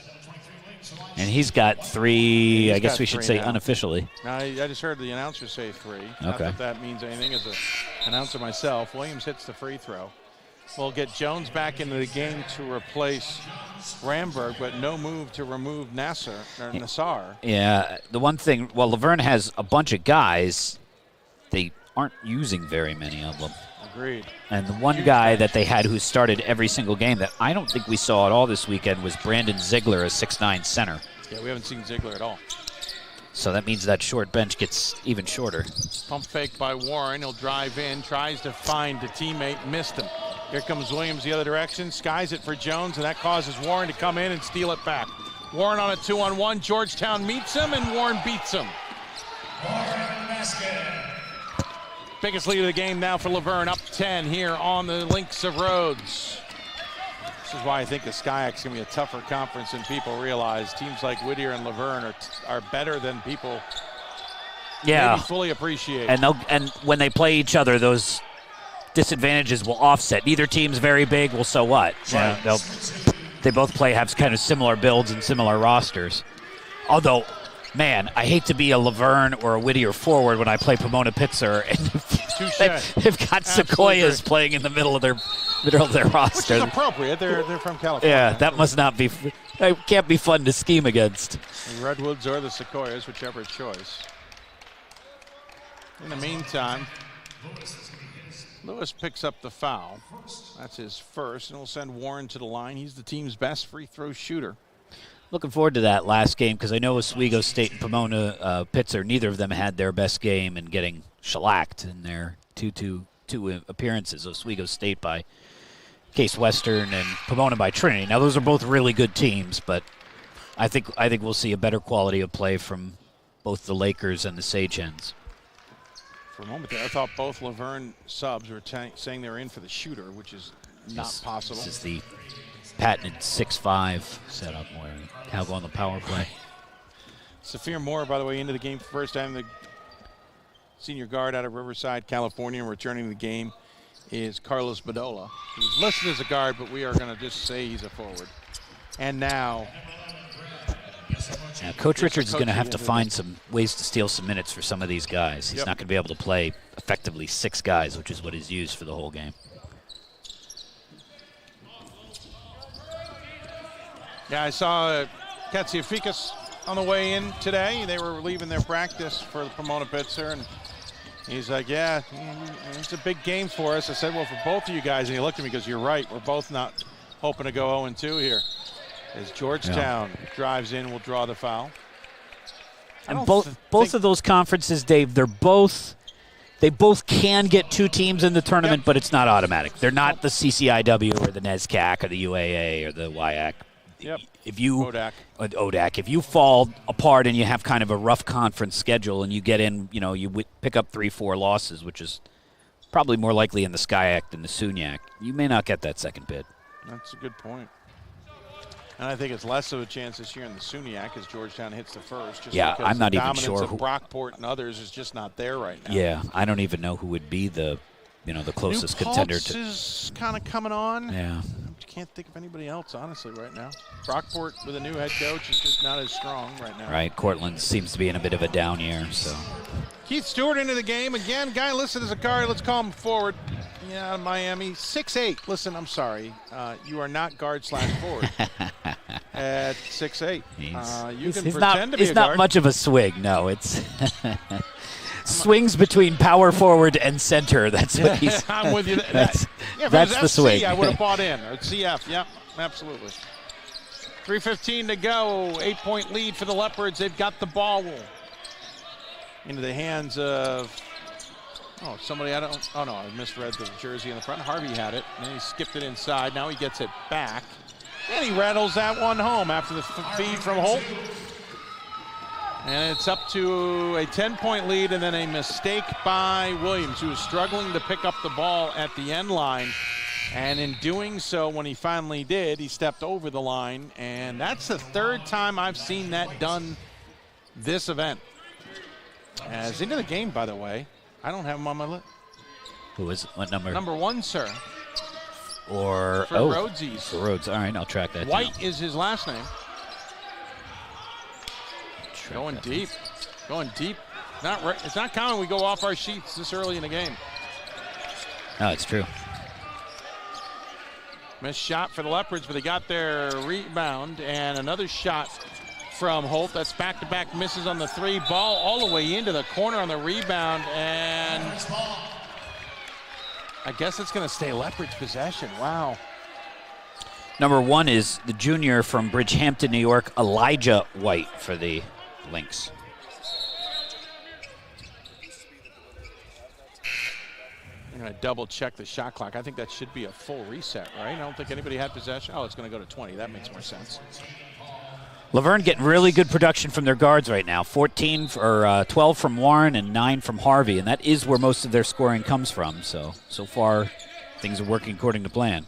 And he's got 3, I guess we should say now. Unofficially. Now, I just heard the announcer say 3. Okay. Not that that means anything as an announcer myself. Williams hits the free throw. We'll get Jones back into the game to replace Ramberg, but no move to remove Nassar. Yeah, the one thing, well, Laverne has a bunch of guys. They aren't using very many of them. Agreed. And the one guy that they had who started every single game that I don't think we saw at all this weekend was Brandon Ziegler, a 6'9" center. Yeah, we haven't seen Ziegler at all. So that means that short bench gets even shorter. Pump fake by Warren. He'll drive in, tries to find a teammate, missed him. Here comes Williams the other direction, skies it for Jones, and that causes Warren to come in and steal it back. Warren on a 2-on-1. Georgetown meets him, and Warren beats him. Biggest lead of the game now for Laverne, up 10 here on the links of Rhodes. This is why I think the SCIAC's going to be a tougher conference than people realize. Teams like Whittier and Laverne are better than people maybe fully appreciate. And when they play each other, those disadvantages will offset. Neither team's very big, well, so what? Right. They both have kind of similar builds and similar rosters. Although, man, I hate to be a Laverne or a Whittier forward when I play Pomona Pitzer, and they've got Sequoias playing in the middle of their roster. Which is appropriate. They're from California. Yeah, that must not be. It can't be fun to scheme against. The Redwoods or the Sequoias, whichever choice. In the meantime, Lewis picks up the foul. That's his first, and will send Warren to the line. He's the team's best free throw shooter. Looking forward to that last game because I know Oswego State and Pomona Pitzer, neither of them had their best game and getting shellacked in their two appearances. Oswego State by Case Western and Pomona by Trinity. Now those are both really good teams, but I think we'll see a better quality of play from both the Lakers and the Sage Hens. For a moment there, I thought both Laverne subs were saying they were in for the shooter, which is not possible. This is the patented 6'5" setup where Cal go on the power play. Saphir Moore, by the way, into the game for the first time. The senior guard out of Riverside, California, and returning to the game is Carlos Bedolla. He's listed as a guard, but we are going to just say he's a forward. And now Coach Richards is going to have to find some ways to steal some minutes for some of these guys. He's not going to be able to play effectively 6 guys, which is what he's used for the whole game. Yeah, I saw Katsiafikas on the way in today. They were leaving their practice for the Pomona Pitzer, and he's like, yeah, it's a big game for us. I said, well, for both of you guys, and he looked at me and goes, you're right. We're both not hoping to go 0-2 here. As Georgetown drives in, will draw the foul. And both of those conferences, Dave, they both can get 2 teams in the tournament, but it's not automatic. They're not the CCIW or the NESCAC or the UAA or the WIAC. Yep. ODAC. If you fall apart and you have kind of a rough conference schedule and you get in, you pick up 3-4 losses, which is probably more likely in the SCIAC than the SUNYAC, you may not get that second bid. That's a good point. And I think it's less of a chance this year in the SUNYAC as Georgetown hits the first. Just because I'm not the even sure dominance of Brockport and others is just not there right now. Yeah, I don't even know who would be the closest contender to. Is kind of coming on. Yeah. I can't think of anybody else, honestly, right now. Brockport with a new head coach is just not as strong right now. Right, Cortland seems to be in a bit of a down year. So Keith Stewart into the game. Again, guy listed as a guard. Let's call him forward. Yeah, Miami, 6'8". Listen, I'm sorry. You are not guard/forward at 6'8". You can pretend to be a guard. He's not much of a swing, no. It's swings between power forward and center. That's what he's. I'm with you. That's the the swing. I would have bought in. Or CF, yep, absolutely. 3:15 to go. 8-point lead for the Leopards. They've got the ball into the hands of. Oh, somebody I misread the jersey in the front. Harvey had it, and he skipped it inside. Now he gets it back, and he rattles that one home after the feed from Holt. And it's up to a 10-point lead, and then a mistake by Williams, who was struggling to pick up the ball at the end line. And in doing so, when he finally did, he stepped over the line, and that's the third time I've seen that done this event. As into the game, by the way. I don't have him on my list. Who is it? What number? Number 1, sir. For Rhodesies. For Rhodes. All right, I'll track that White down. is his last name. Going deep. It's not common we go off our sheets this early in the game. No, it's true. Missed shot for the Leopards, but they got their rebound, and another shot from Holt. That's back-to-back misses on the 3. Ball all the way into the corner on the rebound, and I guess it's going to stay Leopards' possession. Wow. Number 1 is the junior from Bridgehampton, New York, Elijah White for the Lynx. I'm going to double-check the shot clock. I think that should be a full reset, right? I don't think anybody had possession. Oh, it's going to go to 20. That makes more sense. Laverne getting really good production from their guards right now. 12 from Warren and 9 from Harvey, and that is where most of their scoring comes from. So far, things are working according to plan.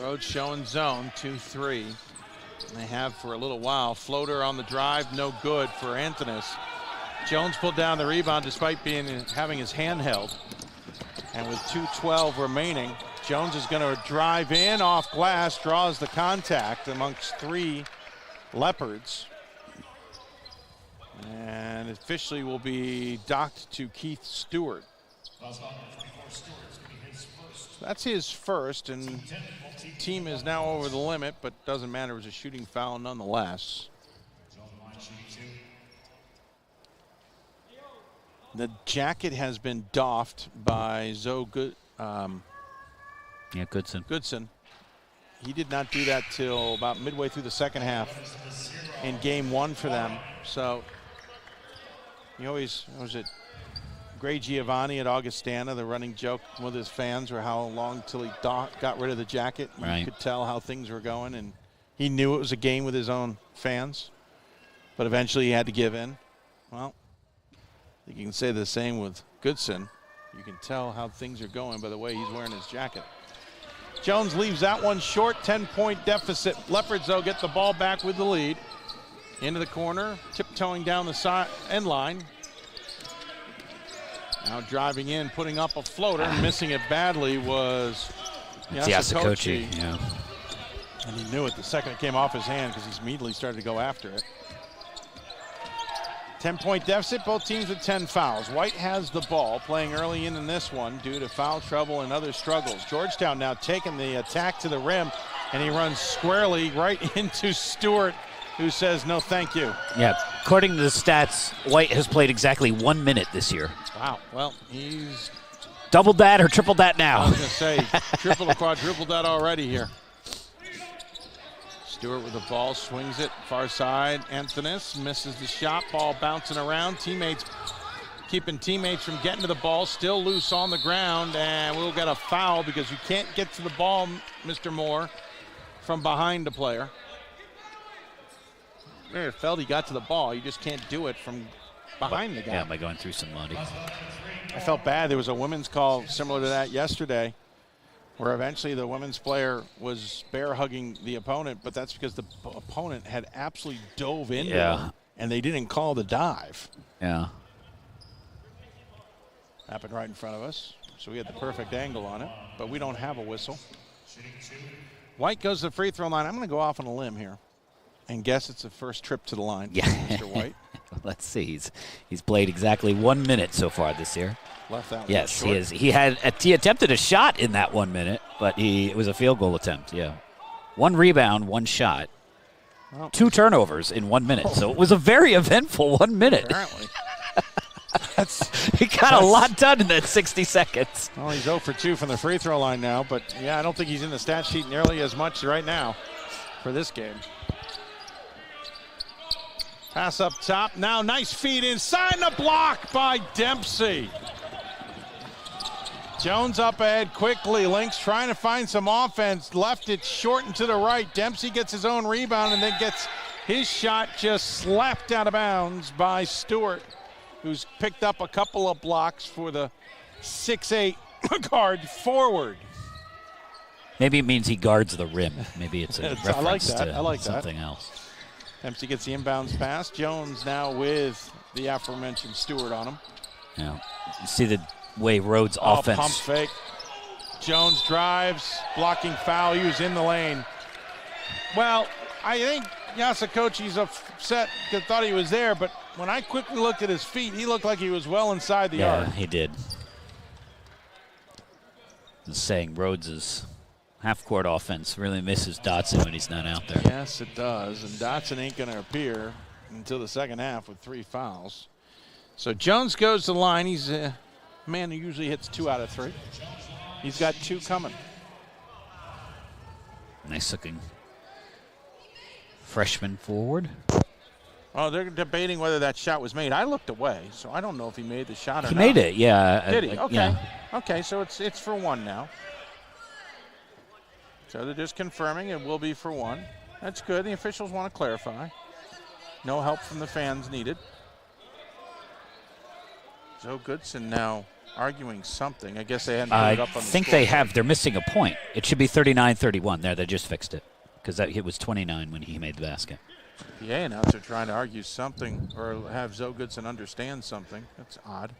Rhodes showing zone, 2-3. And they have for a little while. Floater on the drive, no good for Antonis. Jones pulled down the rebound despite having his hand held. And with 2:12 remaining, Jones is going to drive in off glass, draws the contact amongst 3 Leopards. And officially will be docked to Keith Stewart. That's his first, and team is now over the limit, but doesn't matter. It was a shooting foul nonetheless. The jacket has been doffed by Goodson. He did not do that till about midway through the second half in game 1 for them. So he always, was it Gray Giovanni at Augustana, the running joke with his fans were how long till he got rid of the jacket. Right. You could tell how things were going, and he knew it was a game with his own fans, but eventually he had to give in. Well, I think you can say the same with Goodson. You can tell how things are going by the way he's wearing his jacket. Jones leaves that one short, 10-point deficit. Leopards, though, get the ball back with the lead. Into the corner, tiptoeing down the end line. Now driving in, putting up a floater, missing it badly was Yasakochi. Yeah. And he knew it the second it came off his hand because he immediately started to go after it. 10-point deficit, both teams with 10 fouls. White has the ball, playing early in this one due to foul trouble and other struggles. Georgetown now taking the attack to the rim, and he runs squarely right into Stewart, who says no thank you. Yeah, according to the stats, White has played exactly 1 minute this year. Wow, well, he's doubled that or tripled that now. I was going to say, triple or quadrupled that already here. Stewart with the ball, swings it far side. Antonis misses the shot, ball bouncing around. Teammates keeping teammates from getting to the ball, still loose on the ground, and we'll get a foul because you can't get to the ball, Mr. Moore, from behind the player. It felt he got to the ball, you just can't do it from behind the guy. Yeah, by going through somebody. I felt bad. There was a women's call similar to that yesterday, where eventually the women's player was bear hugging the opponent, but that's because the opponent had absolutely dove into him, and they didn't call the dive. Yeah. Happened right in front of us, so we had the perfect angle on it, but we don't have a whistle. White goes to the free throw line. I'm going to go off on a limb here and guess it's the first trip to the line for Mr. White. Let's see. He's played exactly 1 minute so far this year. Left that yes, short. he is. He attempted a shot in that 1 minute, but it was a field goal attempt. Yeah, 1 rebound, 1 shot, 2 turnovers in 1 minute. So it was a very eventful 1 minute. Apparently. He got a lot done in that 60 seconds. Well, he's 0 for 2 from the free throw line now, but yeah, I don't think he's in the stat sheet nearly as much right now for this game. Pass up top. Now nice feed inside, the block by Dempsey. Jones up ahead quickly. Lynx trying to find some offense. Left it short and to the right. Dempsey gets his own rebound and then gets his shot just slapped out of bounds by Stewart, who's picked up a couple of blocks for the 6'8" guard forward. Maybe it means he guards the rim. Maybe it's a reference to something else. Dempsey gets the inbounds pass. Jones now with the aforementioned Stewart on him. Yeah. You see the way Rhodes offense. Pump fake. Jones drives, blocking foul. He was in the lane. Well, I think Yasakochi's upset because thought he was there, but when I quickly looked at his feet, he looked like he was well inside the arc. Yeah, he did. Saying Rhodes' half-court offense really misses Dotson when he's not out there. Yes, it does, and Dotson ain't going to appear until the second half with 3 fouls. So Jones goes to the line. He's a man who usually hits 2 out of 3. He's got 2 coming. Nice-looking freshman forward. Oh, they're debating whether that shot was made. I looked away, so I don't know if he made the shot or not. He made it, yeah. Did he? Okay. Yeah. Okay, so it's for 1 now. So they're just confirming it will be for 1. That's good. The officials want to clarify. No help from the fans needed. Joe Goodson now arguing something. I guess they hadn't put it up on the I think score. they have. They're missing a point. It should be 39-31. There, they just fixed it because it was 29 when he made the basket. The A announcer trying to argue something or have Zoe Goodson understand something. That's odd.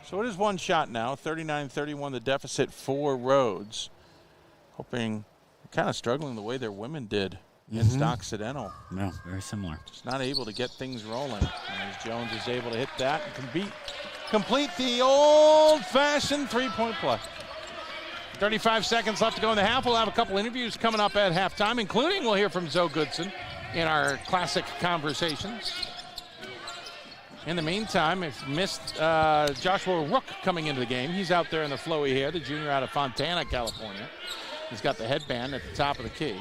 So it is 1 shot now, 39-31, the deficit for Rhodes. Hoping, kind of struggling the way their women did against Occidental. No, very similar. Just not able to get things rolling. And as Jones is able to hit that and complete the old-fashioned 3-point play. 35 seconds left to go in the half. We'll have a couple interviews coming up at halftime, including we'll hear from Zoe Goodson in our classic conversations. In the meantime, if you missed Joshua Rook coming into the game, he's out there in the flowy hair, the junior out of Fontana, California. He's got the headband at the top of the key.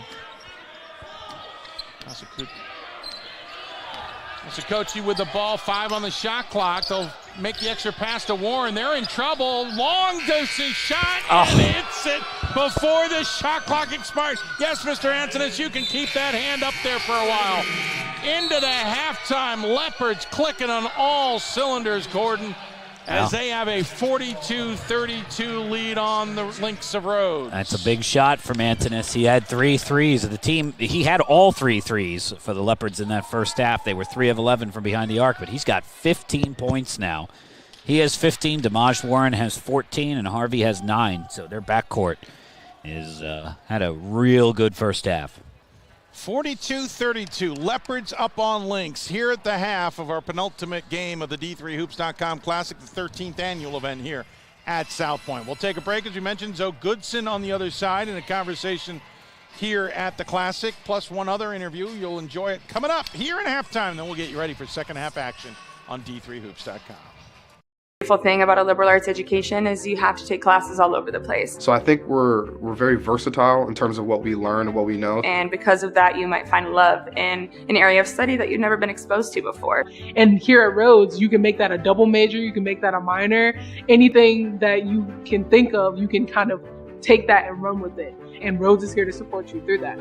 Yasakochi with the ball, 5 on the shot clock. They'll make the extra pass to Warren. They're in trouble. Long distance shot, and hits it before the shot clock expires. Yes, Mr. Antonis, you can keep that hand up there for a while. Into the halftime, Leopards clicking on all cylinders, Gordon, as they have a 42-32 lead on the Lynx of Rhodes. That's a big shot from Antonis. He had 3 threes of the team. He had all 3 threes for the Leopards in that first half. They were 3 of 11 from behind the arc, but he's got 15 points now. He has 15, Damaj Warren has 14, and Harvey has 9. So their backcourt is had a real good first half. 42-32, Leopards up on Lynx here at the half of our penultimate game of the D3Hoops.com Classic, the 13th annual event here at South Point. We'll take a break, as we mentioned. Zoe Goodson on the other side in a conversation here at the Classic, plus one other interview. You'll enjoy it coming up here in halftime. Then we'll get you ready for second half action on D3Hoops.com. Beautiful thing about a liberal arts education is you have to take classes all over the place. So I think we're very versatile in terms of what we learn and what we know. And because of that, you might find love in an area of study that you've never been exposed to before. And here at Rhodes, you can make that a double major, you can make that a minor. Anything that you can think of, you can kind of take that and run with it. And Rhodes is here to support you through that.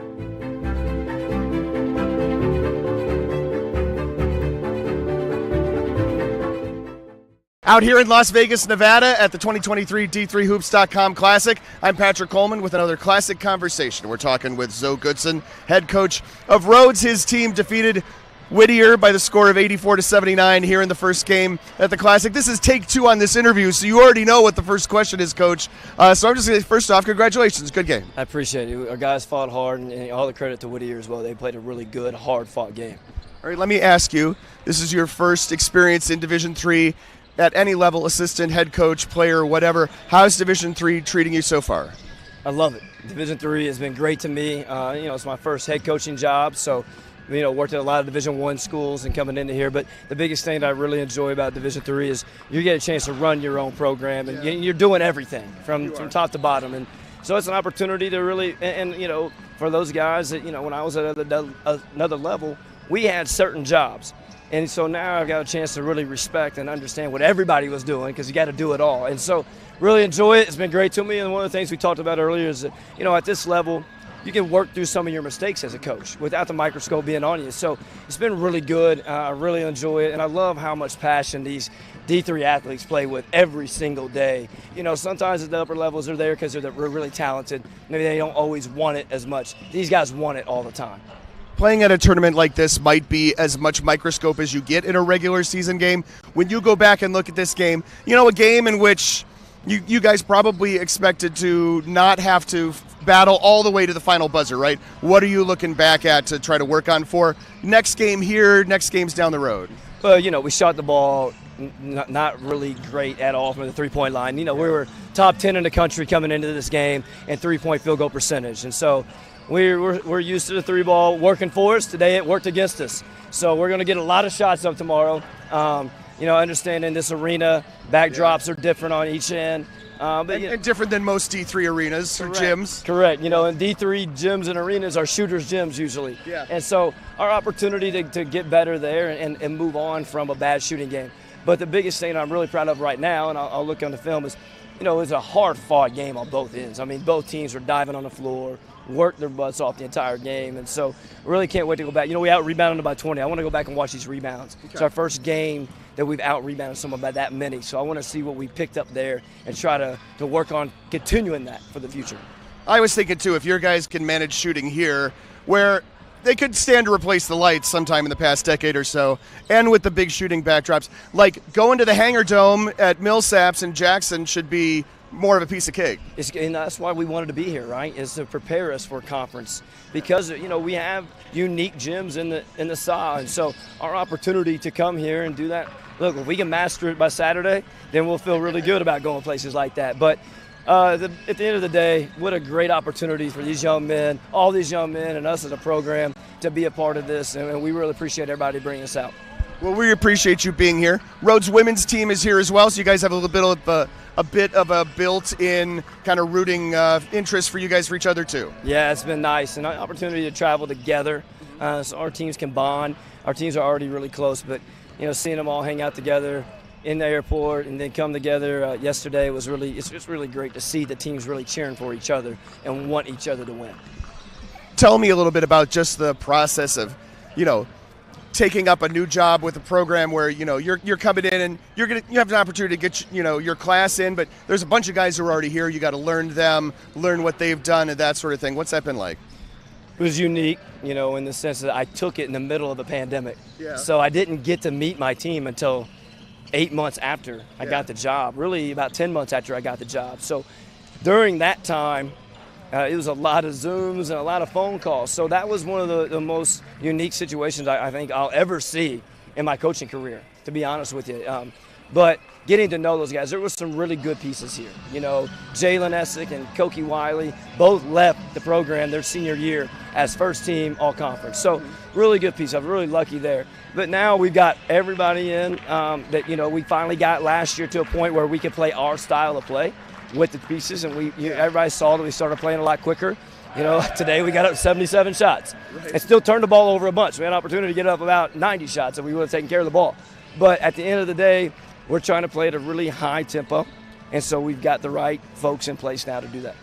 Out here in Las Vegas, Nevada at the 2023 D3Hoops.com Classic, I'm Patrick Coleman with another Classic Conversation. We're talking with Zoe Goodson, head coach of Rhodes. His team defeated Whittier by the score of 84-79 here in the first game at the Classic. This is take 2 on this interview, so you already know what the first question is, Coach. So I'm just going to say, first off, congratulations. Good game. I appreciate it. Our guys fought hard, and all the credit to Whittier as well. They played a really good, hard-fought game. All right, let me ask you, this is your first experience in Division III at any level, assistant, head coach, player, whatever. How's Division III treating you so far? I love it. Division III has been great to me. It's my first head coaching job, so worked at a lot of Division I schools and coming into here. But the biggest thing that I really enjoy about Division III is you get a chance to run your own program, and you're doing everything from top to bottom. And so it's an opportunity to really, and for those guys that, when I was at another level, we had certain jobs. And so now I've got a chance to really respect and understand what everybody was doing, because you got to do it all. And so really enjoy it. It's been great to me. And one of the things we talked about earlier is that, at this level, you can work through some of your mistakes as a coach without the microscope being on you. So it's been really good. I really enjoy it. And I love how much passion these D3 athletes play with every single day. Sometimes at the upper levels they're there because they're really talented. Maybe they don't always want it as much. These guys want it all the time. Playing at a tournament like this might be as much microscope as you get in a regular season game. When you go back and look at this game, a game in which you guys probably expected to not have to battle all the way to the final buzzer, right? What are you looking back at to try to work on for next game here, next games down the road? Well, we shot the ball not really great at all from the three-point line. We were top 10 in the country coming into this game and three-point field goal percentage. And so we're used to the three ball working for us. Today it worked against us. So we're going to get a lot of shots up tomorrow. Understanding this arena, backdrops are different on each end. And different than most D3 arenas or gyms. Correct. And D3 gyms and arenas are shooters' gyms usually. Yeah. And so our opportunity to get better there and move on from a bad shooting game. But the biggest thing I'm really proud of right now, and I'll look on the film, is, it's a hard-fought game on both ends. I mean, both teams are diving on the floor, worked their butts off the entire game. And so really can't wait to go back. We out-rebounded them by 20. I want to go back and watch these rebounds. Okay. It's our first game that we've out-rebounded someone by that many. So I want to see what we picked up there and try to work on continuing that for the future. I was thinking, too, if your guys can manage shooting here, where they could stand to replace the lights sometime in the past decade or so, and with the big shooting backdrops, like going to the Hangar Dome at Millsaps and Jackson should be more of a piece of cake. And that's why we wanted to be here, right, is to prepare us for a conference. Because, we have unique gyms in the SA, and so our opportunity to come here and do that, look, if we can master it by Saturday, then we'll feel really good about going places like that. But at the end of the day, what a great opportunity for these young men, all these young men and us as a program to be a part of this, and we really appreciate everybody bringing us out. Well, we appreciate you being here. Rhodes women's team is here as well, so you guys have a bit of a built-in kind of rooting interest for you guys for each other too. Yeah, it's been nice, and an opportunity to travel together so our teams can bond. Our teams are already really close, but seeing them all hang out together in the airport and then come together yesterday was it's really great to see the teams really cheering for each other and want each other to win. Tell me a little bit about just the process of, taking up a new job with a program where you're coming in and you have an opportunity to get your class in, but there's a bunch of guys who are already here. You got to learn them, learn what they've done, and that sort of thing. What's that been like? It was unique, in the sense that I took it in the middle of the pandemic. Yeah. So I didn't get to meet my team until 8 months after I got the job. Really, about 10 months after I got the job. So during that time, it was a lot of Zooms and a lot of phone calls. So that was one of the most unique situations I think I'll ever see in my coaching career, to be honest with you. But getting to know those guys, there was some really good pieces here. Jalen Essick and Koki Wiley both left the program their senior year as first team all-conference. So really good piece. I'm really lucky there. But now we've got everybody in that, we finally got last year to a point where we could play our style of play with the pieces, and everybody saw that we started playing a lot quicker. Today we got up 77 shots and still turned the ball over a bunch. We had an opportunity to get up about 90 shots if we would have taken care of the ball. But at the end of the day, we're trying to play at a really high tempo, and so we've got the right folks in place now to do that.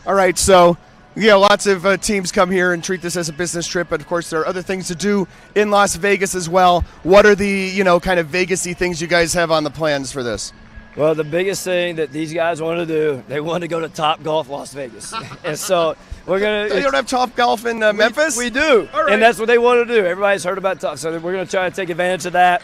All right, so lots of teams come here and treat this as a business trip, but of course there are other things to do in Las Vegas as well. What are the kind of Vegas-y things you guys have on the plans for this? Well, the biggest thing that these guys wanted to do, they wanted to go to Top Golf Las Vegas. And so we're going to... They don't have Top Golf in Memphis? We do. Right. And that's what they want to do. Everybody's heard about Top. So we're going to try to take advantage of that.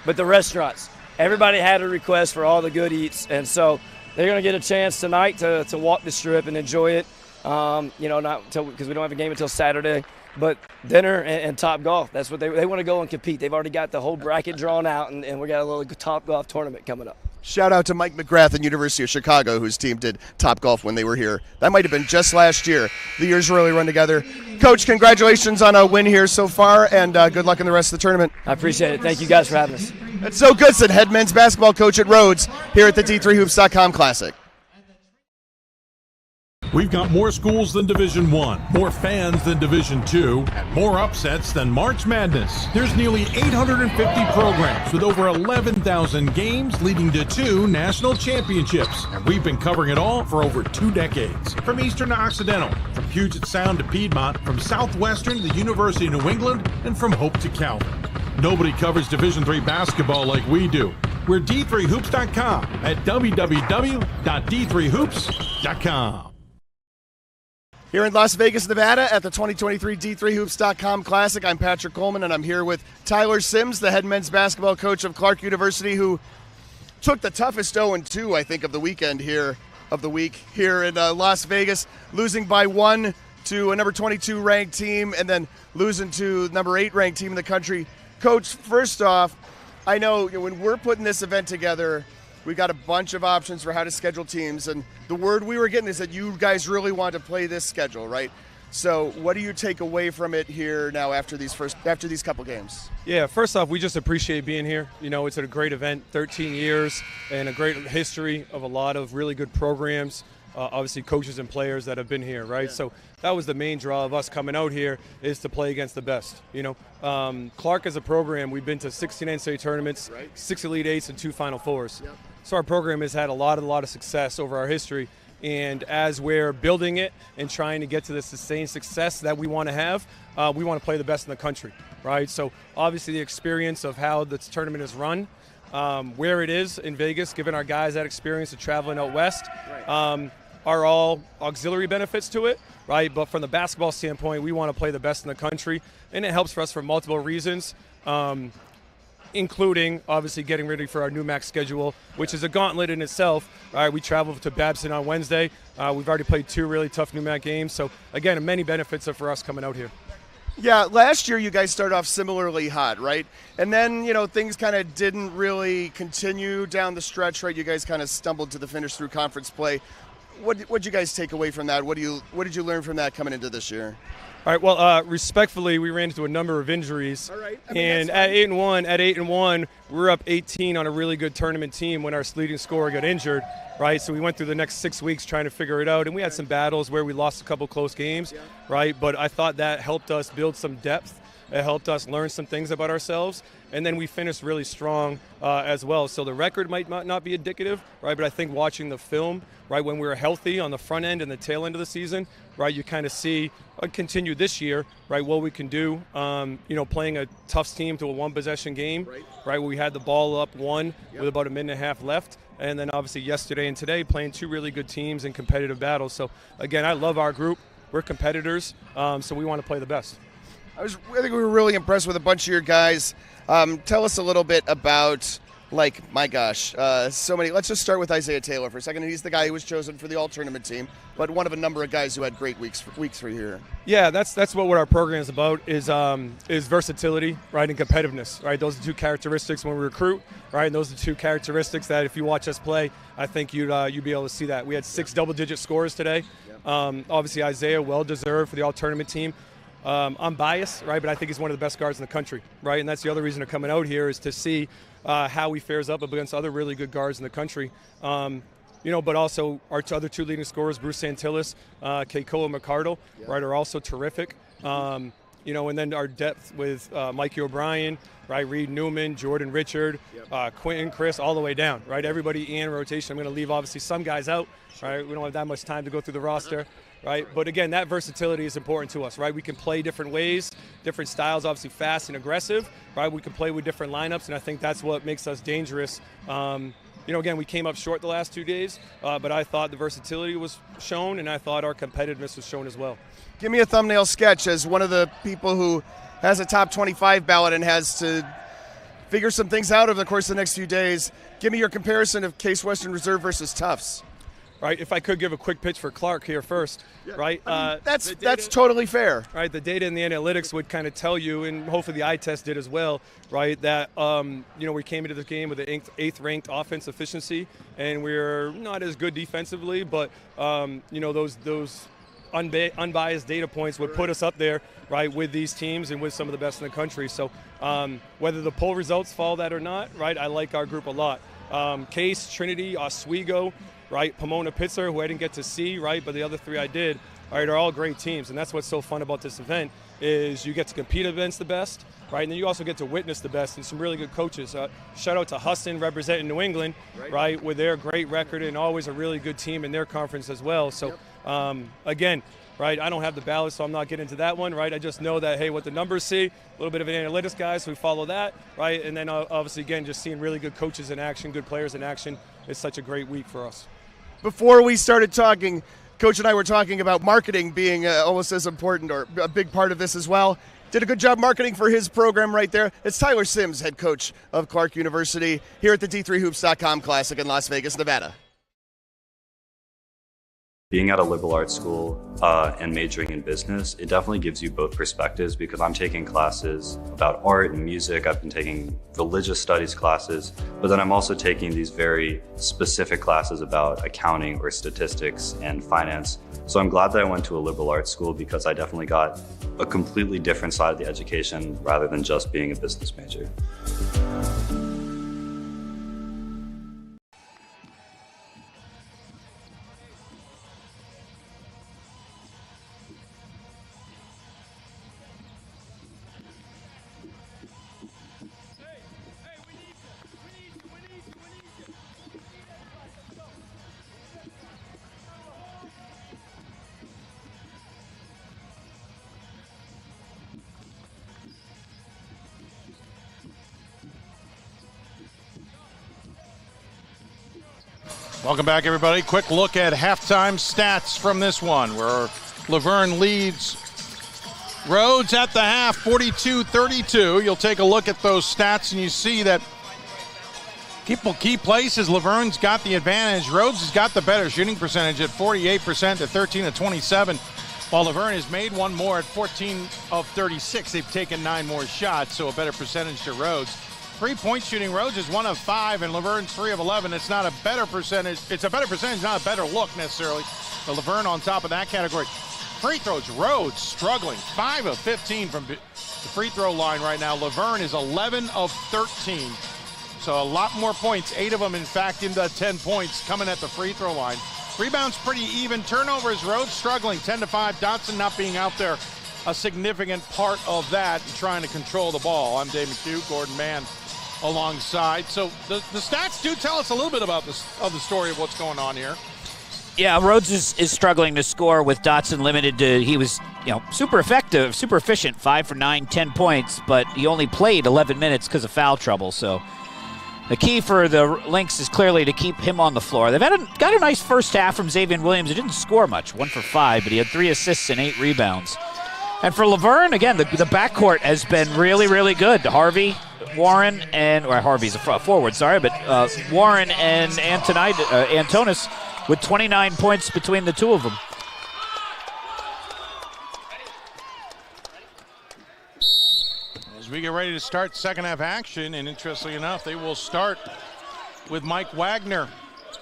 But the restaurants, everybody had a request for all the good eats. And so they're going to get a chance tonight to walk the strip and enjoy it. Not until, because we don't have a game until Saturday. But dinner and Top Golf, that's what they want to go and compete. They've already got the whole bracket drawn out, and we got a little Top Golf tournament coming up. Shout out to Mike McGrath and University of Chicago, whose team did Topgolf when they were here. That might have been just last year. The years really run together. Coach, congratulations on a win here so far, and good luck in the rest of the tournament. I appreciate it. Thank you guys for having us. That's Zoe Goodson, head men's basketball coach at Rhodes, here at the D3Hoops.com Classic. We've got more schools than Division I, more fans than Division II, and more upsets than March Madness. There's nearly 850 programs with over 11,000 games leading to 2 national championships. And we've been covering it all for over 2 decades. From Eastern to Occidental, from Puget Sound to Piedmont, from Southwestern to the University of New England, and from Hope to Calvin. Nobody covers Division III basketball like we do. We're D3Hoops.com at www.D3Hoops.com. Here in Las Vegas, Nevada at the 2023 D3Hoops.com Classic, I'm Patrick Coleman, and I'm here with Tyler Sims, the head men's basketball coach of Clark University, who took the toughest 0-2, I think, of the week here in Las Vegas, losing by 1 to a number 22 ranked team and then losing to number 8 ranked team in the country. Coach, first off, I know when we're putting this event together, we got a bunch of options for how to schedule teams, and the word we were getting is that you guys really want to play this schedule, right? So what do you take away from it here now after these couple games? Yeah, first off, we just appreciate being here. You know, it's a great event, 13 years, and a great history of a lot of really good programs. Obviously coaches and players that have been here, right? Yeah. So that was the main draw of us coming out here, is to play against the best. You know, Clark as a program, we've been to 16 NCAA tournaments, right. 6 Elite Eights and 2 Final Fours. Yep. So our program has had a lot of success over our history. And as we're building it and trying to get to the sustained success that we want to have, we want to play the best in the country, right? So obviously the experience of how this tournament is run, where it is in Vegas, giving our guys that experience of traveling out west, are all auxiliary benefits to it, right? But from the basketball standpoint, we want to play the best in the country, and it helps for us for multiple reasons, including obviously getting ready for our new MAC schedule, which is a gauntlet in itself. All right, we travel to Babson on Wednesday. We've already played 2 really tough new MAC games. So again, many benefits for us coming out here. Yeah, last year you guys started off similarly hot, right? And then, things kind of didn't really continue down the stretch, right? You guys kind of stumbled to the finish through conference play. What'd you guys take away from that? What did you learn from that coming into this year? All right. Well, respectfully, we ran into a number of injuries. All right. And at 8-1, we were up 18 on a really good tournament team when our leading scorer got injured. Right. So we went through the next 6 weeks trying to figure it out, and we had some battles where we lost a couple close games. Yeah. Right. But I thought that helped us build some depth. It helped us learn some things about ourselves, and then we finished really strong as well. So the record might not be indicative, right? But I think watching the film, right, when we were healthy on the front end and the tail end of the season, right, you kind of see continue this year, right, what we can do. Playing a tough team to a 1-possession game, right, where we had the ball up 1 with about a minute and a half left, and then obviously yesterday and today playing 2 really good teams in competitive battles. So again, I love our group. We're competitors, so we want to play the best. I think we were really impressed with a bunch of your guys. Tell us a little bit about, so many. Let's just start with Isaiah Taylor for a second. He's the guy who was chosen for the all-tournament team, but one of a number of guys who had great weeks for here. Yeah, that's what our program is about, is versatility, right, and competitiveness, right? Those are 2 characteristics when we recruit, right? And those are 2 characteristics that if you watch us play, I think you'd be able to see that. We had 6 double-digit scores today. Obviously, Isaiah, well-deserved for the all-tournament team. I'm biased, right, but I think he's one of the best guards in the country, right? And that's the other reason they're coming out here, is to see how he fares up against other really good guards in the country. But also our other 2 leading scorers, Bruce Santillis, Keikoa McCardle, right, are also terrific. And then our depth with Mikey O'Brien, right, Reed Newman, Jordan Richard, Quentin, Chris, all the way down, right? Everybody in rotation. I'm going to leave obviously some guys out, right? We don't have that much time to go through the roster. Right, but again, that versatility is important to us, right? We can play different ways, different styles, obviously fast and aggressive, right? We can play with different lineups, and I think that's what makes us dangerous. Again, we came up short the last 2 days, but I thought the versatility was shown, and I thought our competitiveness was shown as well. Give me a thumbnail sketch as one of the people who has a top 25 ballot and has to figure some things out over the course of the next few days. Give me your comparison of Case Western Reserve versus Tufts. right? If I could give a quick pitch for Clark here first, right? I mean, that's totally fair. Right, the data and the analytics would kind of tell you, and hopefully the eye test did as well, right, that, we came into the game with an 8th-ranked offense efficiency, and we're not as good defensively, but, those unbiased data points would put us up there, right, with these teams and with some of the best in the country. So whether the poll results follow that or not, right, I like our group a lot. Case, Trinity, Oswego, right, Pomona, Pitzer, who I didn't get to see, right, but the other 3 I did, right, are all great teams. And that's what's so fun about this event is you get to compete against the best, right, and then you also get to witness the best and some really good coaches. Shout out to Huston representing New England, right, with their great record and always a really good team in their conference as well. So, again, right, I don't have the ballot, so I'm not getting into that one, right? I just know that, hey, what the numbers see, a little bit of an analytics guy, so we follow that, right? And then obviously, again, just seeing really good coaches in action, good players in action. It's such a great week for us. Before we started talking, Coach and I were talking about marketing being almost as important or a big part of this as well. Did a good job marketing for his program right there. It's Tyler Sims, head coach of Clark University, here at the D3Hoops.com Classic in Las Vegas, Nevada. Being at a liberal arts school and majoring in business, it definitely gives you both perspectives because I'm taking classes about art and music. I've been taking religious studies classes, but then I'm also taking these very specific classes about accounting or statistics and finance. So I'm glad that I went to a liberal arts school because I definitely got a completely different side of the education rather than just being a business major. Welcome back, everybody. Quick look at halftime stats from this one, where Laverne leads Rhodes at the half, 42-32. You'll take a look at those stats, and you see that key places, Laverne's got the advantage. Rhodes has got the better shooting percentage at 48% to 13 of 27, while Laverne has made one more at 14 of 36. They've taken 9 more shots, so a better percentage to Rhodes. 3-point shooting, Rhodes is 1 of 5, and Laverne's 3 of 11. It's not a better percentage. It's a better percentage, not a better look necessarily. But Laverne on top of that category. Free throws, Rhodes struggling. 5 of 15 from the free throw line right now. Laverne is 11 of 13. So a lot more points. 8 of them, in fact, into 10 points coming at the free throw line. Rebounds pretty even. Turnovers, Rhodes struggling. 10-5. Dotson not being out there. A significant part of that, trying to control the ball. I'm Dave McHugh, Gordon Mann alongside. So the stats do tell us a little bit about the story of what's going on here. Yeah, Rhodes is struggling to score with Dotson limited to, he was, super effective, super efficient, 5 for 9, 10 points, but he only played 11 minutes because of foul trouble. So the key for the Lynx is clearly to keep him on the floor. They've got a nice first half from Xavier Williams. He didn't score much, 1 for 5, but he had 3 assists and 8 rebounds. And for Laverne, again, the backcourt has been really, really good. Harvey, Warren, Harvey's a forward, sorry, but Warren and Antonis with 29 points between the two of them. As we get ready to start second half action, and interestingly enough, they will start with Mike Wagner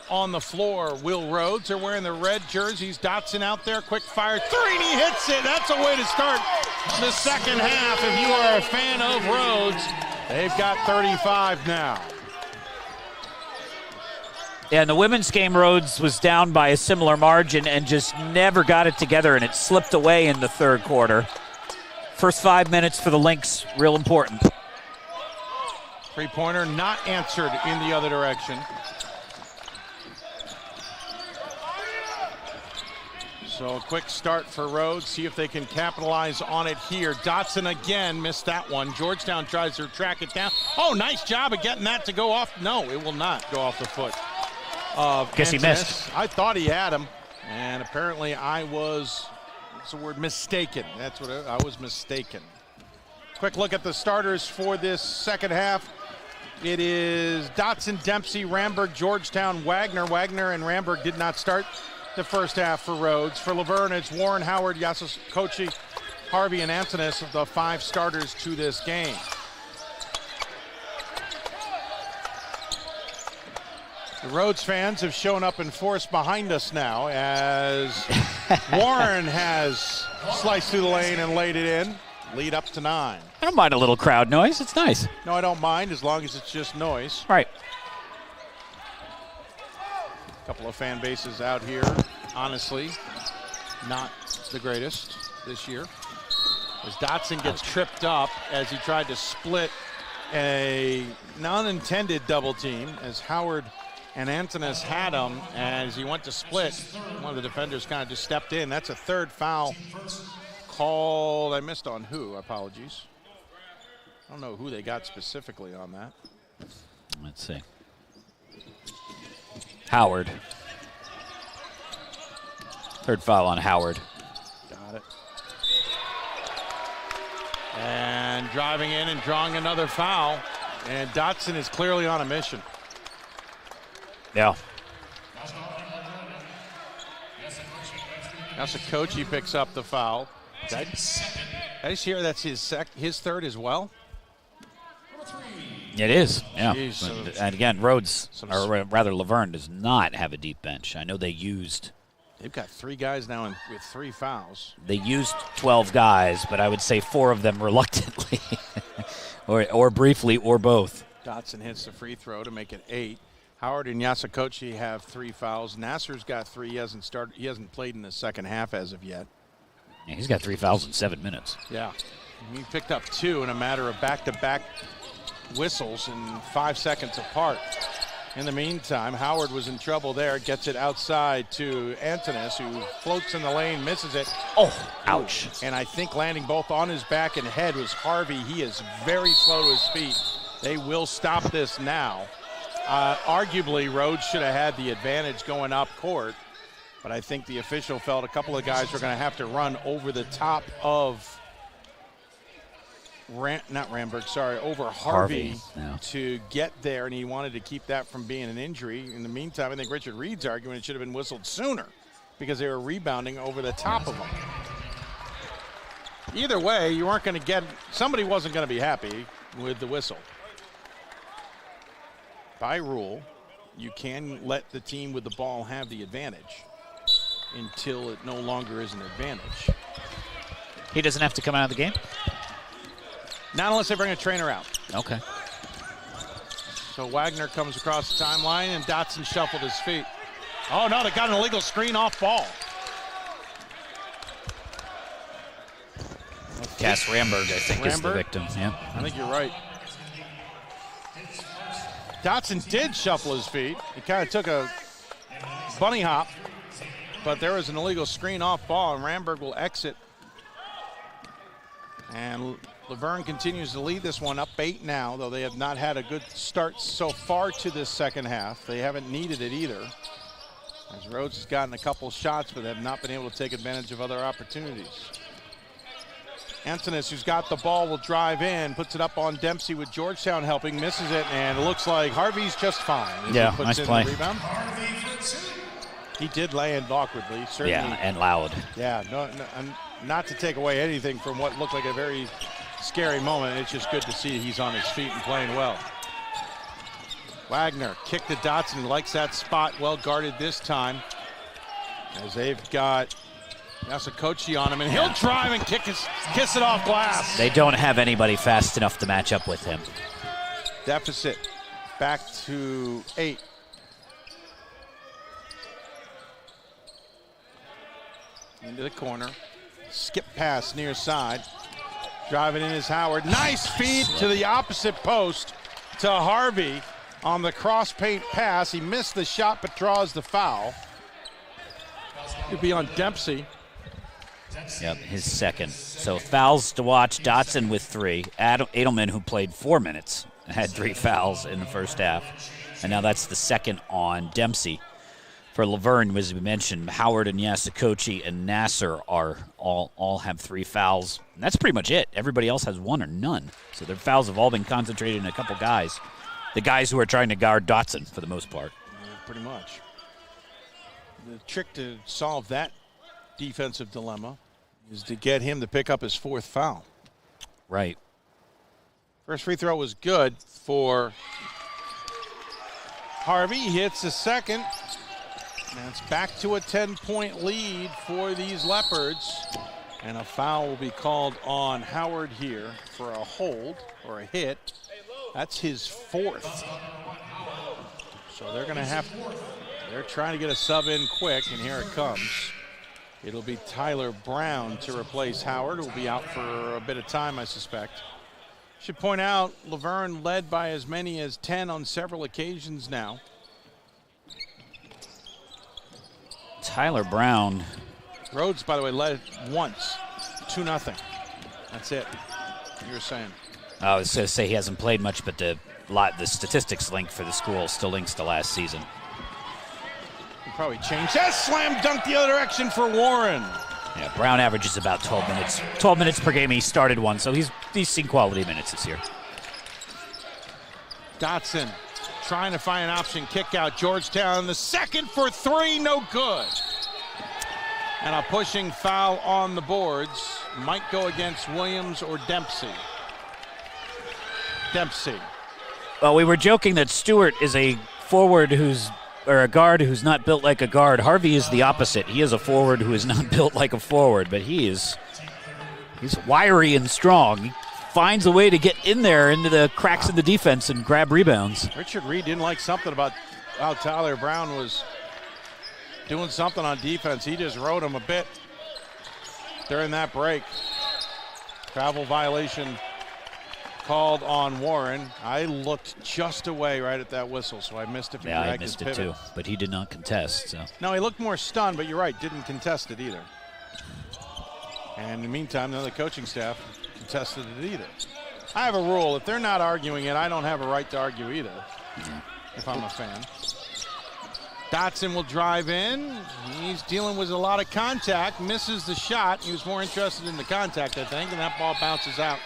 on the floor. Will Rhodes are wearing the red jerseys. Dotson out there, quick fire three, and he hits it. That's a way to start the second half. If you are a fan of Rhodes, they've got 35 now. Yeah, in the women's game, Rhodes was down by a similar margin and just never got it together, and it slipped away in the third quarter. First 5 minutes for the Lynx, real important. Three-pointer not answered in the other direction. So a quick start for Rhodes, see if they can capitalize on it here. Dotson again missed that one. Georgetown tries to track it down. Oh, nice job of getting that to go off. No, it will not go off the foot. Guess he missed. I thought he had him, and apparently I was, what's the word, mistaken. That's what I was mistaken. Quick look at the starters for this second half. It is Dotson, Dempsey, Ramberg, Georgetown, Wagner. Wagner and Ramberg did not start the first half for Rhodes. For Laverne, it's Warren, Howard, Yasakochi, Harvey, and Antonis, the 5 starters to this game. The Rhodes fans have shown up in force behind us now as Warren has sliced through the lane and laid it in. Lead up to 9. I don't mind a little crowd noise. It's nice. No, I don't mind as long as it's just noise. Right. A couple of fan bases out here, honestly, not the greatest this year. As Dotson gets tripped up as he tried to split a non-intended double team as Howard and Antonis had him, and as he went to split, one of the defenders kind of just stepped in. That's a 3rd foul called. I missed on who, apologies. I don't know who they got specifically on that. Let's see. Howard. 3rd foul on Howard. Got it. And driving in and drawing another foul, and Dotson is clearly on a mission. Yeah. Yasakochi picks up the foul. I just hear that's his 3rd as well. It is, yeah. Jeez, and again, Rhodes, or rather Laverne, does not have a deep bench. I know they used. They've got 3 guys now with 3 fouls. They used 12 guys, but I would say 4 of them reluctantly, or briefly, or both. Dotson hits the free throw to make it 8. Howard and Yasakochi have 3 fouls. Nasser's got 3. He hasn't played in the second half as of yet. Yeah, he's got 3 fouls in 7 minutes. Yeah. He picked up 2 in a matter of back-to-back whistles and 5 seconds apart. In the meantime, Howard was in trouble there. Gets it outside to Antonis, who floats in the lane, misses it. Oh, ouch. And I think landing both on his back and head was Harvey. He is very slow to his feet. They will stop this now. Arguably, Rhodes should have had the advantage going up court, but I think the official felt a couple of guys were going to have to run over the top of over Harvey yeah, to get there, and he wanted to keep that from being an injury. In the meantime, I think Richard Reed's arguing it should have been whistled sooner because they were rebounding over the top of him. Either way, you weren't going to get – somebody wasn't going to be happy with the whistle. By rule, you can let the team with the ball have the advantage until it no longer is an advantage. He doesn't have to come out of the game? Not unless they bring a trainer out. Okay. So Wagner comes across the timeline, and Dotson shuffled his feet. Oh, no, they got an illegal screen off ball. Cass Ramberg, I think, is the victim. Yeah. I think you're right. Dotson did shuffle his feet. He kind of took a bunny hop, but there was an illegal screen off ball, and Ramberg will exit. And Laverne continues to lead this one up 8 now, though they have not had a good start so far to this second half. They haven't needed it either, as Rhodes has gotten a couple shots, but have not been able to take advantage of other opportunities. Antonis, who's got the ball, will drive in, puts it up on Dempsey with Georgetown helping, misses it, and it looks like Harvey's just fine. Yeah, nice play. Rebound. He did land awkwardly, certainly. Yeah, and loud. Yeah, not to take away anything from what looked like a very scary moment. It's just good to see he's on his feet and playing well. Wagner kicked to Dotson, likes that spot, well guarded this time, as they've got Yasakochi on him, and he'll drive and kiss it off glass. They don't have anybody fast enough to match up with him. Deficit back to 8. Into the corner. Skip pass near side. Driving in is Howard. Nice feed to the opposite post to Harvey on the cross paint pass. He missed the shot but draws the foul. It'll be on Dempsey. Yep, his second. So fouls to watch. Dotson with 3. Edelman, who played 4 minutes, had 3 fouls in the first half. And now that's the second on Dempsey. For Laverne, as we mentioned, Howard and Yasakochi and Nasser are all have 3 fouls. And that's pretty much it. Everybody else has 1 or none. So their fouls have all been concentrated in a couple guys. the guys who are trying to guard Dotson for the most part. Yeah, pretty much. The trick to solve that defensive dilemma is to get him to pick up his 4th foul. Right. First free throw was good for Harvey. He hits the second. And it's back to a 10-point lead for these Leopards. And a foul will be called on Howard here for a hold or a hit. That's his 4th. So they're going to they're trying to get a sub in quick, and here it comes. It'll be Tyler Brown to replace Howard, who will be out for a bit of time, I suspect. Should point out, Laverne led by as many as 10 on several occasions now. Tyler Brown. Rhodes, by the way, led once, 2-0. That's it. You were saying. I was going to say he hasn't played much, but the statistics link for the school still links to last season. We'll probably change that. Slam dunk the other direction for Warren. Yeah, Brown averages about 12 minutes. 12 minutes per game. He started one, so he's seen quality minutes this year. Dotson trying to find an option kick out. Georgetown, the second for 3, no good. And a pushing foul on the boards. Might go against Williams or Dempsey. Dempsey. Well, we were joking that Stewart is a forward or a guard who's not built like a guard. Harvey is the opposite. He is a forward who is not built like a forward, but he's wiry and strong. He finds a way to get in there into the cracks in the defense and grab rebounds. Richard Reed didn't like something about how Tyler Brown was doing something on defense. He just rode him a bit during that break. Travel violation called on Warren. I looked just away right at that whistle, so I missed if he dragged his pivot. I missed it too, but he did not contest. So. No, he looked more stunned, but you're right, didn't contest it either. And in the meantime, none of the coaching staff contested it either. I have a rule, if they're not arguing it, I don't have a right to argue either, if I'm a fan. Dotson will drive in. He's dealing with a lot of contact, misses the shot. He was more interested in the contact, I think, and that ball bounces out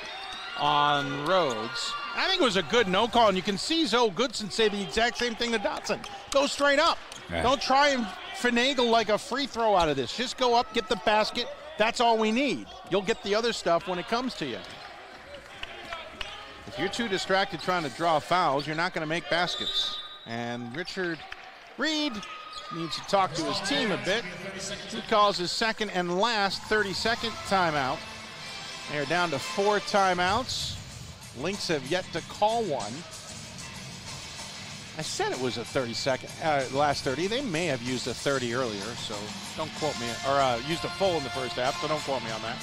on Rhodes. I think it was a good no call, and you can see Zoe Goodson say the exact same thing to Dotson. Go straight up. Right. Don't try and finagle like a free throw out of this. Just go up, get the basket. That's all we need. You'll get the other stuff when it comes to you. If you're too distracted trying to draw fouls, you're not going to make baskets. And Richard Reed needs to talk to his team a bit. He calls his second and last 30-second timeout. They're down to 4 timeouts. Lynx have yet to call one. I said it was a 30-second, last 30. They may have used a 30 earlier, so don't quote me, or used a full in the first half, so don't quote me on that.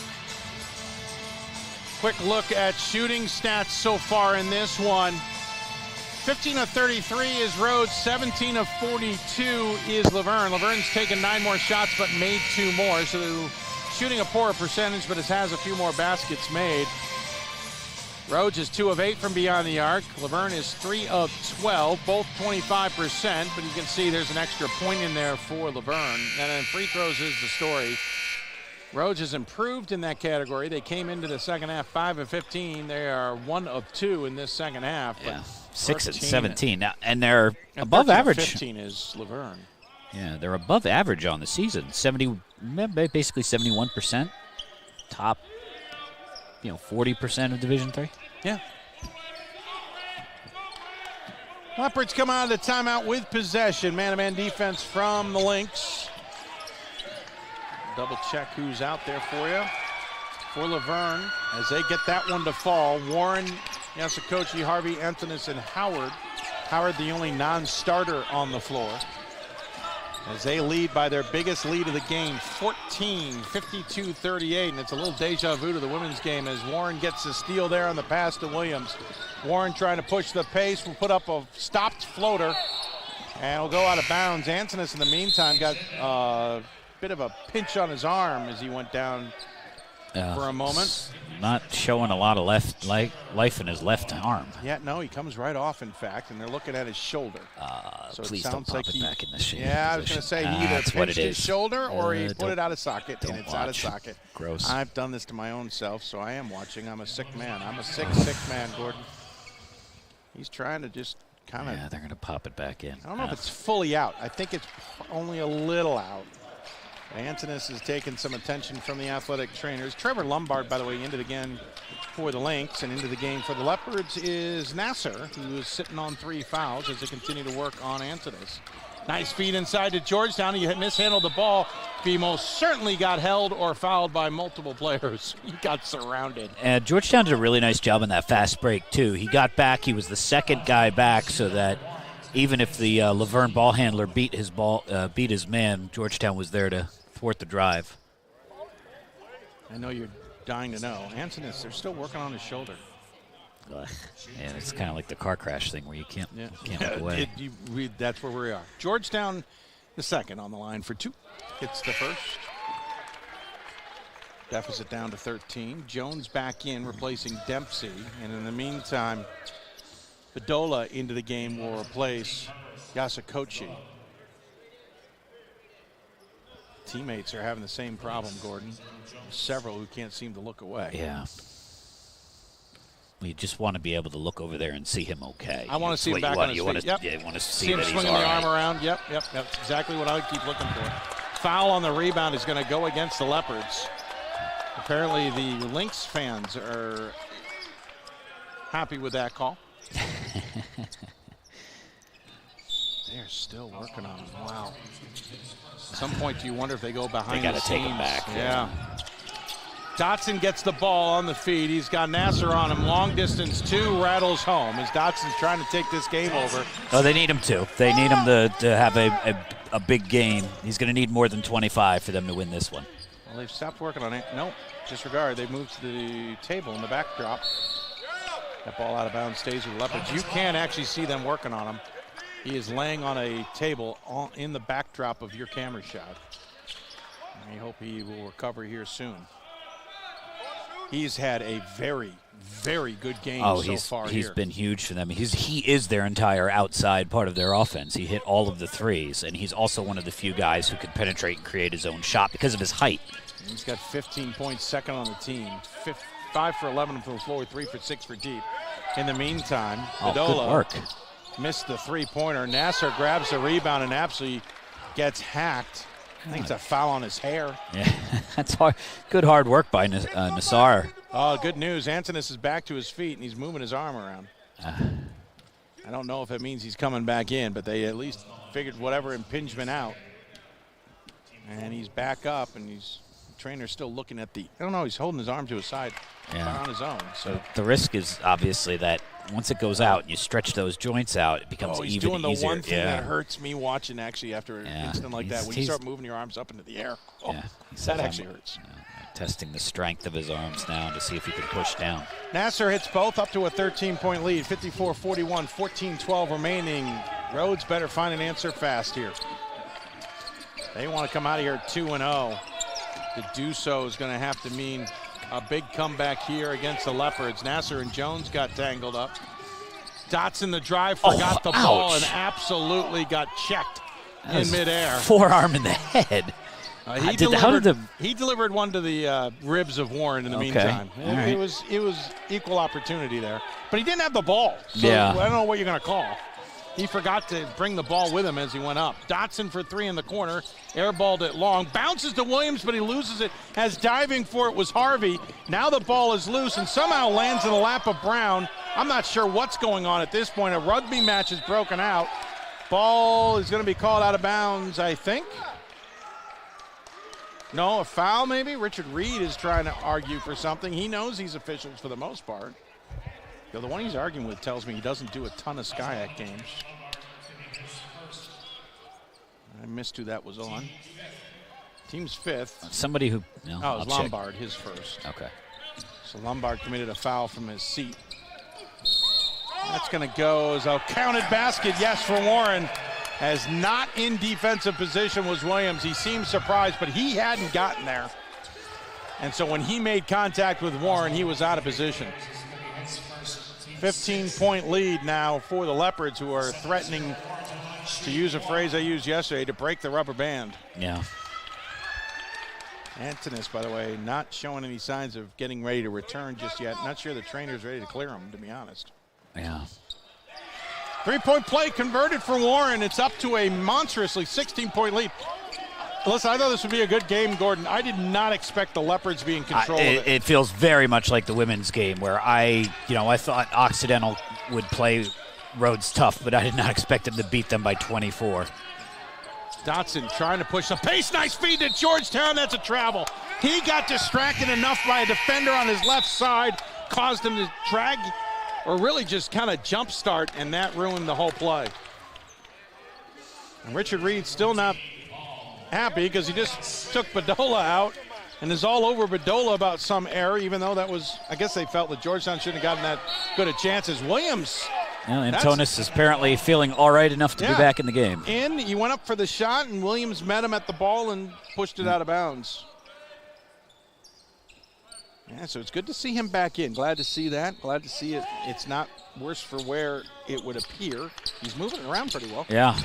Quick look at shooting stats so far in this one. 15 of 33 is Rhodes, 17 of 42 is Laverne. Laverne's taken 9 more shots but made 2 more, so shooting a poorer percentage, but has a few more baskets made. Rhodes is 2 of 8 from beyond the arc. Laverne is 3 of 12, both 25%, but you can see there's an extra point in there for Laverne. And then free throws is the story. Rhodes has improved in that category. They came into the second half 5 of 15. They are 1 of 2 in this second half. Yeah, 6 and 17. Now, and they're above average. 15 is Laverne. Yeah, they're above average on the season. Basically 71%. Top, 40% of Division III. Yeah. Leopards come out of the timeout with possession. Man-to-man defense from the Lynx. Double check who's out there for you. For Laverne, as they get that one to fall. Warren, Yasakochi, Harvey, Antonis, and Howard. Howard, the only non-starter on the floor. As they lead by their biggest lead of the game, 14, 52-38. And it's a little deja vu to the women's game as Warren gets the steal there on the pass to Williams. Warren trying to push the pace, will put up a stopped floater, and will go out of bounds. Antonis, in the meantime, got a bit of a pinch on his arm as he went down for a moment. Not showing a lot of life in his left arm. Yeah, no, he comes right off, in fact, and they're looking at his shoulder. So please don't pop it back in the shape. Yeah, I was going to say he either pinched his shoulder or he put it out of socket, and it's out of socket. Gross. I've done this to my own self, so I am watching. I'm a sick man. I'm a sick man, Gordon. He's trying to just kind of. Yeah, they're going to pop it back in. I don't know if it's fully out. I think it's only a little out. Antonis has taken some attention from the athletic trainers. Trevor Lombard, by the way, into the game for the Lynx, and into the game for the Leopards is Nasser, who is sitting on 3 fouls as they continue to work on Antonis. Nice feed inside to Georgetown. He mishandled the ball. He most certainly got held or fouled by multiple players. He got surrounded. And Georgetown did a really nice job on that fast break, too. He got back. He was the second guy back, so that even if the Laverne ball handler beat his man, Georgetown was there to thwart the drive. I know you're dying to know. Antonis, they're still working on his shoulder. And it's kind of like the car crash thing where you can't look away. That's where we are. Georgetown, the second on the line for 2. Hits the first. Deficit down to 13. Jones back in, replacing Dempsey. And in the meantime, Bedolla into the game will replace Yasakochi. Teammates are having the same problem, Gordon. Several who can't seem to look away. Yeah. We just want to be able to look over there and see him okay. I want to see him back on his feet. Yeah, you want to see him swinging the arm around. Yep. That's exactly what I would keep looking for. Foul on the rebound is going to go against the Leopards. Apparently the Lynx fans are happy with that call. They're still working on him. Wow. At some point, do you wonder if they go behind the scenes? They got to take him back. Yeah. Dotson gets the ball on the feed. He's got Nasser on him. Long distance 2, rattles home as Dotson's trying to take this game over. Oh, they need him to. They need him to have a big game. He's going to need more than 25 for them to win this one. Well, they've stopped working on it. Nope, disregard. They've moved to the table in the backdrop. That ball out of bounds stays with the Leopards. You can actually see them working on him. He is laying on a table in the backdrop of your camera shot. I hope he will recover here soon. He's had a very, very good game so far here. He's been huge for them. He is their entire outside part of their offense. He hit all of the threes, and he's also one of the few guys who can penetrate and create his own shot because of his height. He's got 15 points, second on the team. 5 for 11 from the floor, 3 for 6 for deep. In the meantime, Bedolla missed the three-pointer. Nasser grabs the rebound and absolutely gets hacked. I think it's a foul on his hair. Yeah, that's hard. Good hard work by Nassar. Oh, good news. Antonis is back to his feet, and he's moving his arm around. I don't know if it means he's coming back in, but they at least figured whatever impingement out. And he's back up, and the trainer's still looking at I don't know, he's holding his arm to his side on his own. So the risk is obviously that once it goes out and you stretch those joints out, it becomes he's even doing the easier. one thing that hurts me watching actually after an incident like that. When you start moving your arms up into the air, that actually hurts. Testing the strength of his arms now to see if he can push down. Nasser hits both up to a 13-point lead, 54-41, 14-12 remaining. Rhodes better find an answer fast here. They want to come out of here 2-0. To do so is going to have to mean a big comeback here against the Leopards. Nasser and Jones got tangled up. Dotson the drive, forgot the ball and absolutely got checked in midair. Forearm in the head. He delivered one to the ribs of Warren in the meantime. Right. It was equal opportunity there. But he didn't have the ball. So I don't know what you're going to call. He forgot to bring the ball with him as he went up. Dotson for 3 in the corner, airballed it long, bounces to Williams, but he loses it as diving for it was Harvey. Now the ball is loose and somehow lands in the lap of Brown. I'm not sure what's going on at this point. A rugby match is broken out. Ball is going to be called out of bounds, I think. No, a foul maybe? Richard Reed is trying to argue for something. He knows he's officials for the most part. The one he's arguing with tells me he doesn't do a ton of SCIAC games. I missed who that was on. Team's 5th. Somebody who... No, it was Lombard, his first. Okay. So Lombard committed a foul from his seat. That's going to go as a counted basket, yes, for Warren. As not in defensive position was Williams. He seemed surprised, but he hadn't gotten there. And so when he made contact with Warren, he was out of position. 15-point lead now for the Leopards, who are threatening, to use a phrase I used yesterday, to break the rubber band. Yeah. Antonis, by the way, not showing any signs of getting ready to return just yet. Not sure the trainer's ready to clear him, to be honest. Yeah. Three-point play converted for Warren. It's up to a monstrously 16-point lead. Listen, I thought this would be a good game, Gordon. I did not expect the Leopards to be in control of it. It feels very much like the women's game where I thought Occidental would play Rhodes tough, but I did not expect them to beat them by 24. Dotson trying to push the pace. Nice feed to Georgetown. That's a travel. He got distracted enough by a defender on his left side, caused him to drag or really just kind of jump start, and that ruined the whole play. And Richard Reed still not happy because he just took Badola out and is all over Badola about some error, even though that was, I guess they felt that Georgetown shouldn't have gotten that good of chances. Williams. Antonis is apparently feeling all right enough to be back in the game. He went up for the shot, and Williams met him at the ball and pushed it out of bounds. Yeah, so it's good to see him back in. Glad to see that. Glad to see it. It's not worse for where it would appear. He's moving around pretty well. Yeah.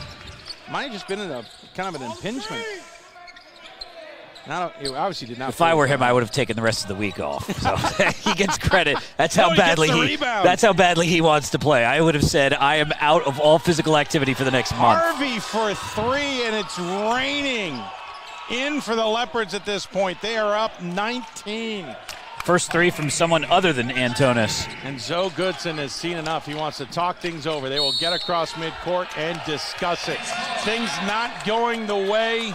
Might have just been in a kind of an impingement. It obviously did not. If I were him, I would have taken the rest of the week off. So he gets credit. That's how badly he wants to play. I would have said, I am out of all physical activity for the next month. Harvey for three, and it's raining in for the Leopards at this point. They are up 19. First three from someone other than Antonis. And Zoe Goodson has seen enough. He wants to talk things over. They will get across midcourt and discuss it. Things not going the way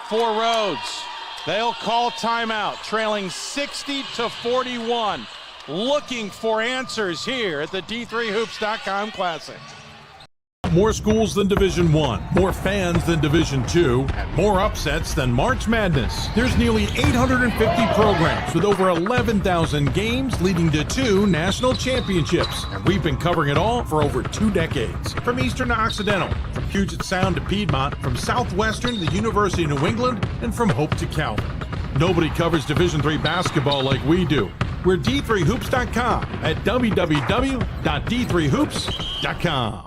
for Rhodes. They'll call timeout, trailing 60-41. Looking for answers here at the D3Hoops.com Classic. More schools than Division I, more fans than Division II, more upsets than March Madness. There's nearly 850 programs with over 11,000 games leading to 2 national championships. And we've been covering it all for over 2 decades. From Eastern to Occidental, from Puget Sound to Piedmont, from Southwestern to the University of New England, and from Hope to Calvin. Nobody covers Division III basketball like we do. We're D3Hoops.com at www.d3hoops.com.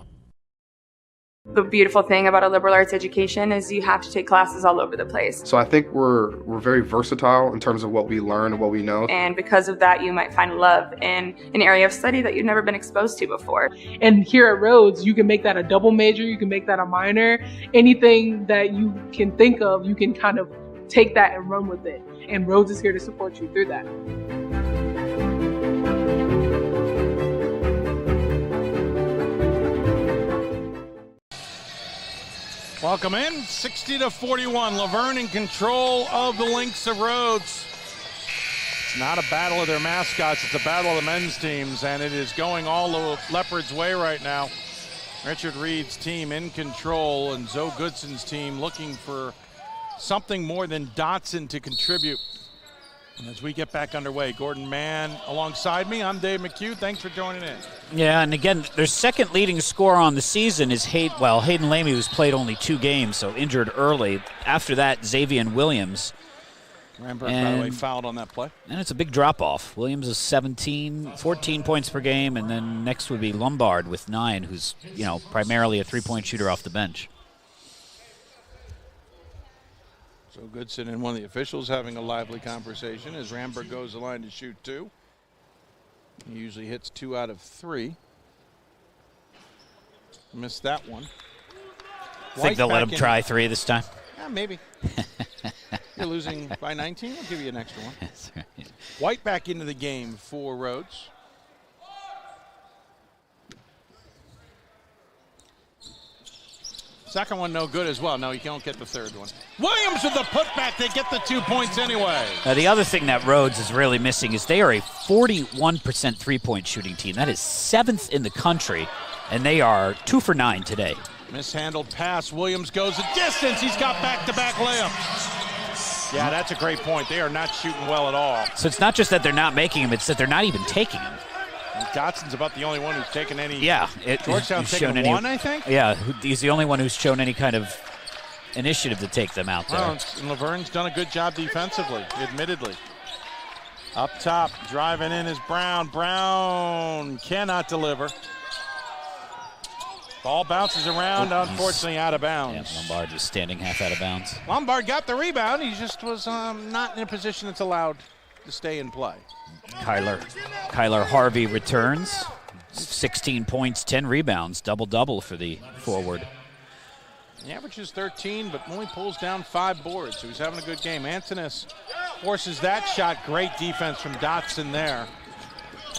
The beautiful thing about a liberal arts education is you have to take classes all over the place. So I think we're very versatile in terms of what we learn and what we know. And because of that, you might find love in an area of study that you've never been exposed to before. And here at Rhodes, you can make that a double major, you can make that a minor. Anything that you can think of, you can kind of take that and run with it. And Rhodes is here to support you through that. Welcome in, 60-41. Laverne in control of the Lynx of Rhodes. It's not a battle of their mascots, it's a battle of the men's teams, and it is going all the Leopards' way right now. Richard Reed's team in control, and Zoe Goodson's team looking for something more than Dotson to contribute. And as we get back underway, Gordon Mann alongside me. I'm Dave McHugh. Thanks for joining in. Yeah, and again, their second leading scorer on the season is Hayden Lamey, who's played only 2 games, so injured early. After that, Xavier Williams. Rambert, by the way, fouled on that play. And it's a big drop-off. Williams is 14 points per game, and then next would be Lombard with 9, who's, primarily a three-point shooter off the bench. So Goodson and one of the officials having a lively conversation as Rambert goes the line to shoot 2. He usually hits 2 out of 3. Missed that one. Think they'll let him try 3 this time? Yeah, maybe. You're losing by 19. I'll give you an extra one. That's right. White back into the game for Rhodes. Second one no good as well. No, you don't get the third one. Williams with the putback. They get the 2 points anyway. The other thing that Rhodes is really missing is they are a 41% three-point shooting team. That is 7th in the country, and they are 2 for 9 today. Mishandled pass. Williams goes the distance. He's got back-to-back layups. Yeah, that's a great point. They are not shooting well at all. So it's not just that they're not making them, it's that they're not even taking them. Dotson's about the only one who's taken any. Yeah. Georgetown's taken one, I think? Yeah, he's the only one who's shown any kind of initiative to take them out there. Well, and Laverne's done a good job defensively, admittedly. Up top, driving in is Brown. Brown cannot deliver. Ball bounces around, unfortunately out of bounds. Yeah, Lombard just standing half out of bounds. Lombard got the rebound. He just was not in a position that's allowed to stay in play. Kyler Harvey returns. 16 points, 10 rebounds, double-double for the forward. He averages 13, but only pulls down 5 boards, so he's having a good game. Antonis forces that shot. Great defense from Dotson there.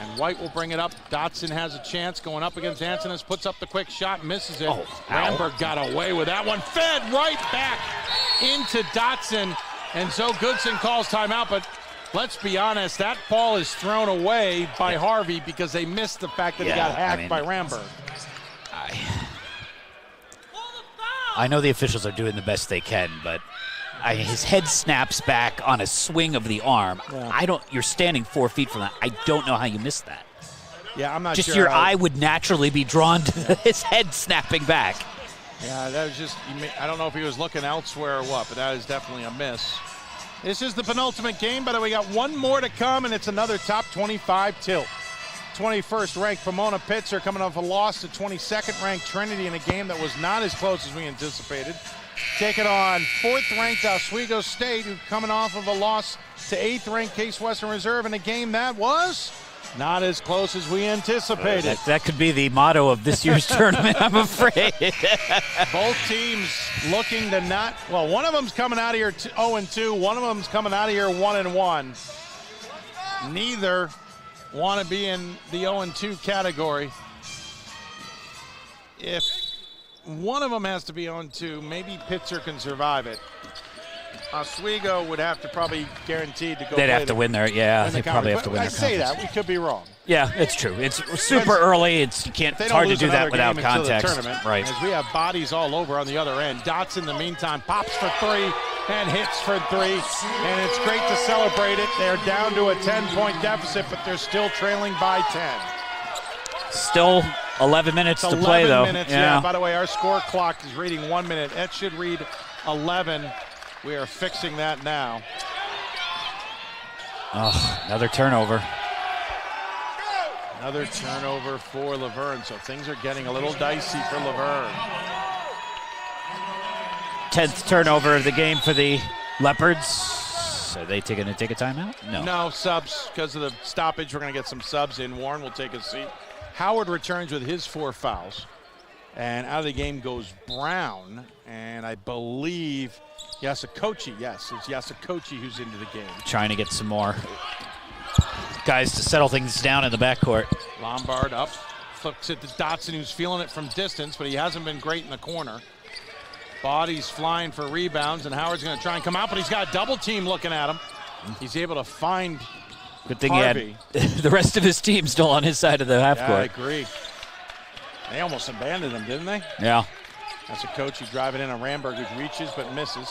And White will bring it up. Dotson has a chance going up against Antonis, puts up the quick shot, misses it. Oh, Ramberg got away with that one. Fed right back into Dotson, and Zoe Goodson calls timeout, but let's be honest, that ball is thrown away by Harvey because they missed the fact that he got hacked by Ramberg. I know the officials are doing the best they can, but his head snaps back on a swing of the arm. Yeah. You're standing 4 feet from that. I don't know how you missed that. Yeah, I'm not just sure. Your eye would naturally be drawn to his head snapping back. Yeah, that was just, I don't know if he was looking elsewhere or what, but that is definitely a miss. This is the penultimate game, but we got one more to come, and it's another top 25 tilt. 21st ranked Pomona Pitzer coming off a loss to 22nd ranked Trinity in a game that was not as close as we anticipated. Taking on 4th ranked Oswego State, who's coming off of a loss to 8th ranked Case Western Reserve in a game that was not as close as we anticipated. That could be the motto of this year's tournament, I'm afraid. Both teams looking to not, well, one of them's coming out of here 0-2, one of them's coming out of here 1-1. Neither want to be in the 0-2 category. If one of them has to be 0-2, maybe Pitzer can survive it. Oswego would have to probably guaranteed to go. They'd have to win there, yeah. They probably have to win. I say that, we could be wrong. Yeah, it's true. It's super early. It's hard to do that without context. Right. As we have bodies all over on the other end. Dotson, in the meantime, pops for 3 and hits for 3, and it's great to celebrate it. They're down to a 10-point deficit, but they're still trailing by 10. Still 11 minutes to play, though. 11 minutes, yeah. By the way, our score clock is reading 1 minute. It should read 11. We are fixing that now. Oh, another turnover. Another turnover for Laverne, so things are getting a little dicey for Laverne. 10th turnover of the game for the Leopards. Are they going to take a timeout? No. No, subs. Because of the stoppage, we're going to get some subs in. Warren will take a seat. Howard returns with his 4 fouls. And out of the game goes Brown. And I believe Yasakochi, yes, it's Yasakochi who's into the game. Trying to get some more guys to settle things down in the backcourt. Lombard up, flips it to Dotson, who's feeling it from distance, but he hasn't been great in the corner. Bodies flying for rebounds, and Howard's going to try and come out, but he's got a double team looking at him. He's able to find Good thing Harvey. He had the rest of his team still on his side of the half court. I agree. They almost abandoned him, didn't they? Yeah. That's a coach who's driving in on Ramberg, who reaches but misses.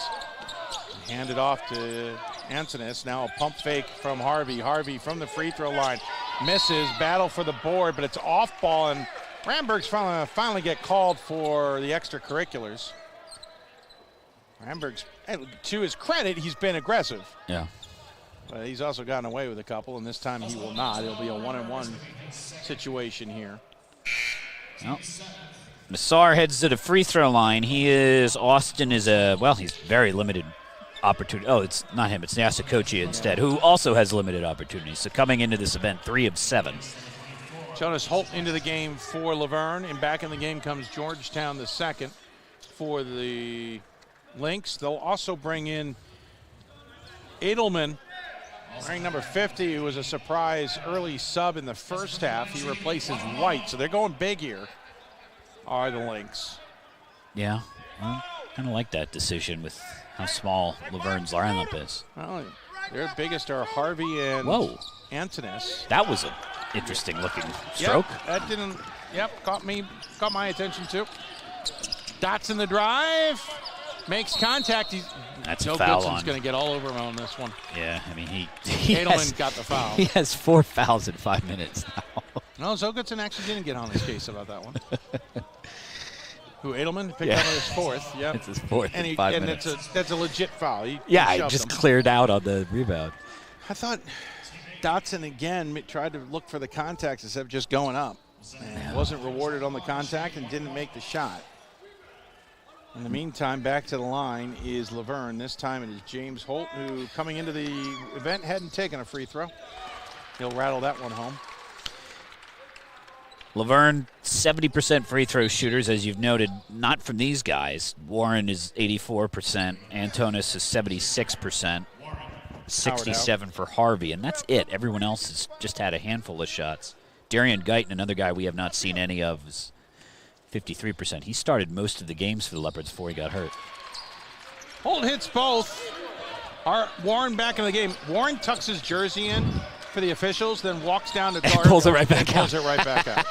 Hand it off to Antonis. Now a pump fake from Harvey. Harvey from the free throw line. Misses, battle for the board, but it's off ball, and Ramberg's finally get called for the extracurriculars. Ramberg's, to his credit, he's been aggressive. Yeah. But he's also gotten away with a couple, and this time he will not. It'll be a 1-on-1 situation here. Well, Massar heads to the free throw line. He's very limited opportunity. Oh, it's not him. It's Yasakochi instead, who also has limited opportunities. So coming into this event, 3 of 7. Jonas Holt into the game for Laverne, and back in the game comes Georgetown the second for the Lynx. They'll also bring in Edelman, wearing number 50, who was a surprise early sub in the first half. He replaces White, so they're going big here, are the Lynx. Yeah, well, kind of like that decision with how small Laverne's lineup is. Well, their biggest are Harvey and Antonis. That was an interesting looking stroke. Yep, that caught my attention too. Dots in the drive, makes contact. That's Joe a foul Goodson's on. going to get all over him on this one. Yeah, I mean, he Edelman got the foul. He has 4 fouls in 5 minutes now. No, Zoe Goodson actually didn't get on his case about that one. Who, Edelman picked up his 4th. Yeah, it's his 4th in 5 minutes. That's a legit foul. He just cleared out on the rebound. I thought Dotson again tried to look for the contact instead of just going up. And wasn't rewarded on the contact and didn't make the shot. In the meantime, back to the line is Laverne. This time it is James Holt, who coming into the event hadn't taken a free throw. He'll rattle that one home. Laverne, 70% free throw shooters, as you've noted, not from these guys. Warren is 84%. Antonis is 76%. 67 for Harvey, and that's it. Everyone else has just had a handful of shots. Darian Guyton, another guy we have not seen any of, is 53%. He started most of the games for the Leopards before he got hurt. Holt hits both. Warren back in the game. Warren tucks his jersey in for the officials, then walks down to guard. And pulls it right back out. Pulls it right back out.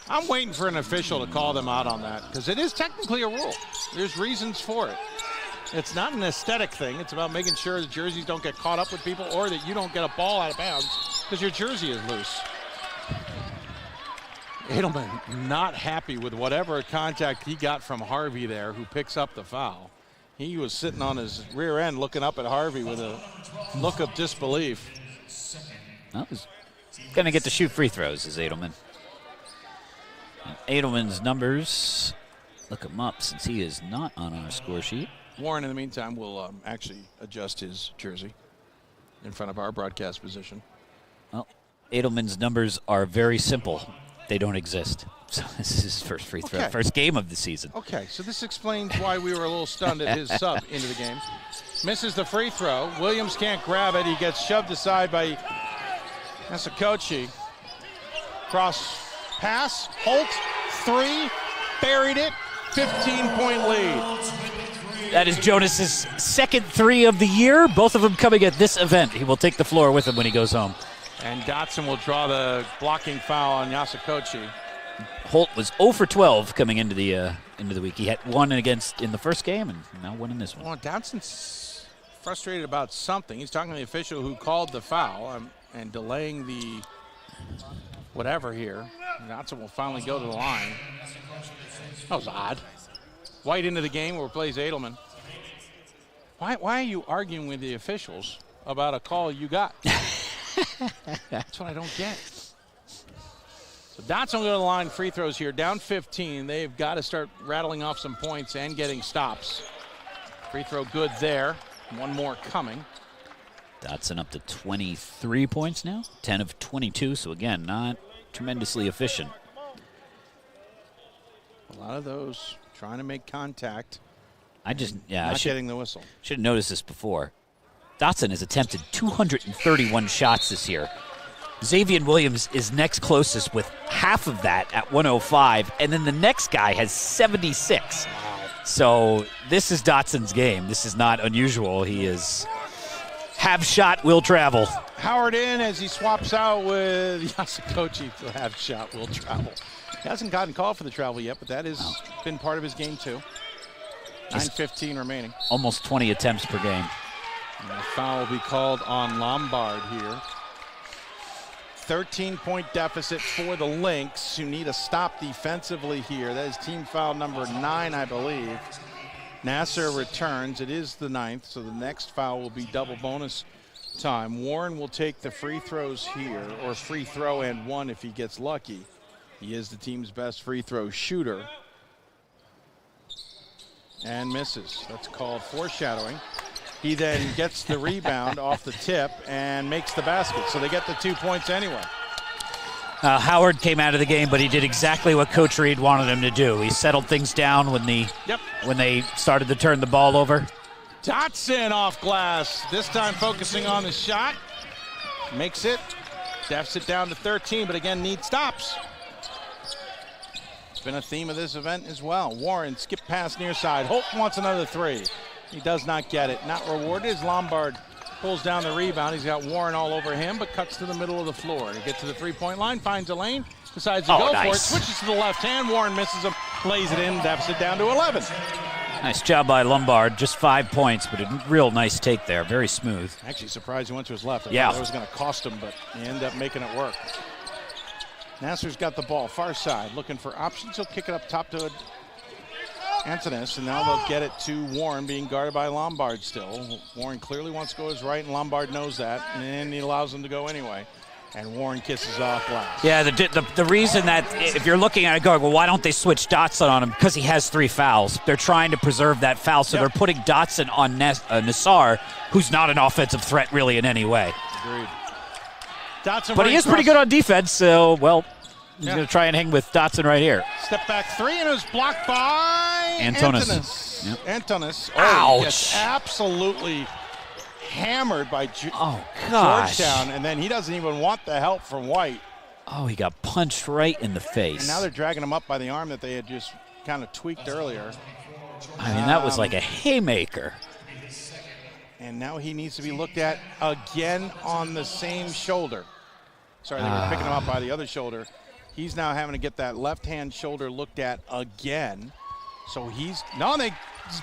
I'm waiting for an official to call them out on that, because it is technically a rule. There's reasons for it. It's not an aesthetic thing. It's about making sure the jerseys don't get caught up with people, or that you don't get a ball out of bounds because your jersey is loose. Edelman not happy with whatever contact he got from Harvey there, who picks up the foul. He was sitting on his rear end looking up at Harvey with a look of disbelief. Well, he's going to get to shoot free throws, is Edelman. And Edelman's numbers, look him up since he is not on our score sheet. Warren, in the meantime, will actually adjust his jersey in front of our broadcast position. Well, Edelman's numbers are very simple. They don't exist. So this is his first free throw, first game of the season. Okay, so this explains why we were a little stunned at his sub into the game. Misses the free throw. Williams can't grab it. He gets shoved aside by Yasakochi. Cross pass. Holt, 3, buried it. 15-point lead. That is Jonas's second 3 of the year, both of them coming at this event. He will take the floor with him when he goes home. And Dotson will draw the blocking foul on Yasakochi. Holt was 0 for 12 coming into the week. He had 1 against in the first game and now 1 in this one. Well, Dotson's frustrated about something. He's talking to the official who called the foul and delaying the whatever here. Dotson will finally go to the line. That was odd. White into the game where plays Edelman. Why are you arguing with the officials about a call you got? That's what I don't get. So Dotson will go to the line, free throws here, down 15. They've got to start rattling off some points and getting stops. Free throw good there. 1 more coming. Dotson up to 23 points now, 10 of 22. So again, not tremendously efficient. A lot of those trying to make contact. I getting the whistle. Should have noticed this before. Dotson has attempted 231 shots this year. Xavier Williams is next closest with half of that at 105, and then the next guy has 76. So this is Dotson's game. This is not unusual. He is have shot, will travel. Howard in as he swaps out with Yasakochi to have shot, will travel. He hasn't gotten called for the travel yet, but that has been part of his game too. 9:15 remaining. Almost 20 attempts per game. And a foul will be called on Lombard here. 13-point deficit for the Lynx, who need a stop defensively here. That is team foul number 9, I believe. Nasser returns. It is the 9th, so the next foul will be double bonus time. Warren will take the free throws here, or free throw and 1 if he gets lucky. He is the team's best free throw shooter. And misses. That's called foreshadowing. He then gets the rebound off the tip and makes the basket. So they get the 2 points anyway. Howard came out of the game, but he did exactly what Coach Reed wanted him to do. He settled things down when they started to turn the ball over. Dotson off glass. This time focusing on the shot. Makes it. Deficit down to 13, but again needs stops. It's been a theme of this event as well. Warren skip pass near side. Holt wants another 3. He does not get it. Not rewarded as Lombard pulls down the rebound. He's got Warren all over him, but cuts to the middle of the floor. To get to the 3-point line, finds a lane, decides to go for it, switches to the left hand. Warren misses him, lays it in, deficit down to 11. Nice job by Lombard. Just 5 points, but a real nice take there. Very smooth. Actually surprised he went to his left. I thought that was going to cost him, but he ended up making it work. Nasser's got the ball, far side, looking for options. He'll kick it up top to Antonis, and now they'll get it to Warren, being guarded by Lombard still. Warren clearly wants to go his right, and Lombard knows that, and he allows him to go anyway. And Warren kisses off glass. Yeah, the reason that if you're looking at it going, well, why don't they switch Dotson on him? Because he has 3 fouls. They're trying to preserve that foul, so they're putting Dotson on Nassar, who's not an offensive threat really in any way. Agreed. Dotson, but he is pretty good on defense, so, well, he's going to try and hang with Dotson right here. Step back three, and it was blocked by Antonis. Yep. Antonis. Ouch. He gets absolutely hammered by gosh. Georgetown, and then he doesn't even want the help from White. Oh, he got punched right in the face. And now they're dragging him up by the arm that they had just kind of tweaked earlier. I mean, that was like a haymaker. And now he needs to be looked at again on the same shoulder. Sorry, they were picking him up by the other shoulder. He's now having to get that left-hand shoulder looked at again. So he's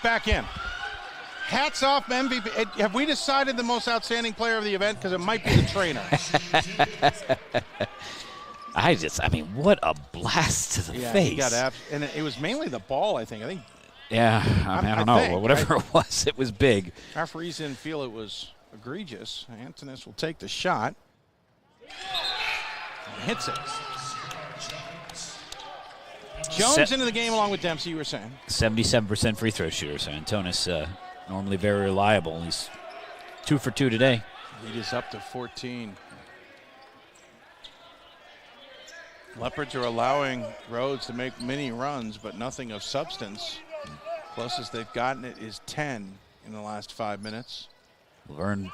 back in. Hats off, MBB. Have we decided the most outstanding player of the event? Because it might be the trainer. I mean, what a blast to the face. He got and it was mainly the ball, I think. Yeah, I don't know. Whatever it was, it was big. Referees didn't feel it was egregious. Antonis will take the shot. And hits it. Jones into the game along with Dempsey, you were saying. 77% free throw shooter. So Antonis normally very reliable. He's 2 for 2 today. He is up to 14. Leopards are allowing Rhodes to make many runs, but nothing of substance. Closest they've gotten it is 10 in the last 5 minutes. Verne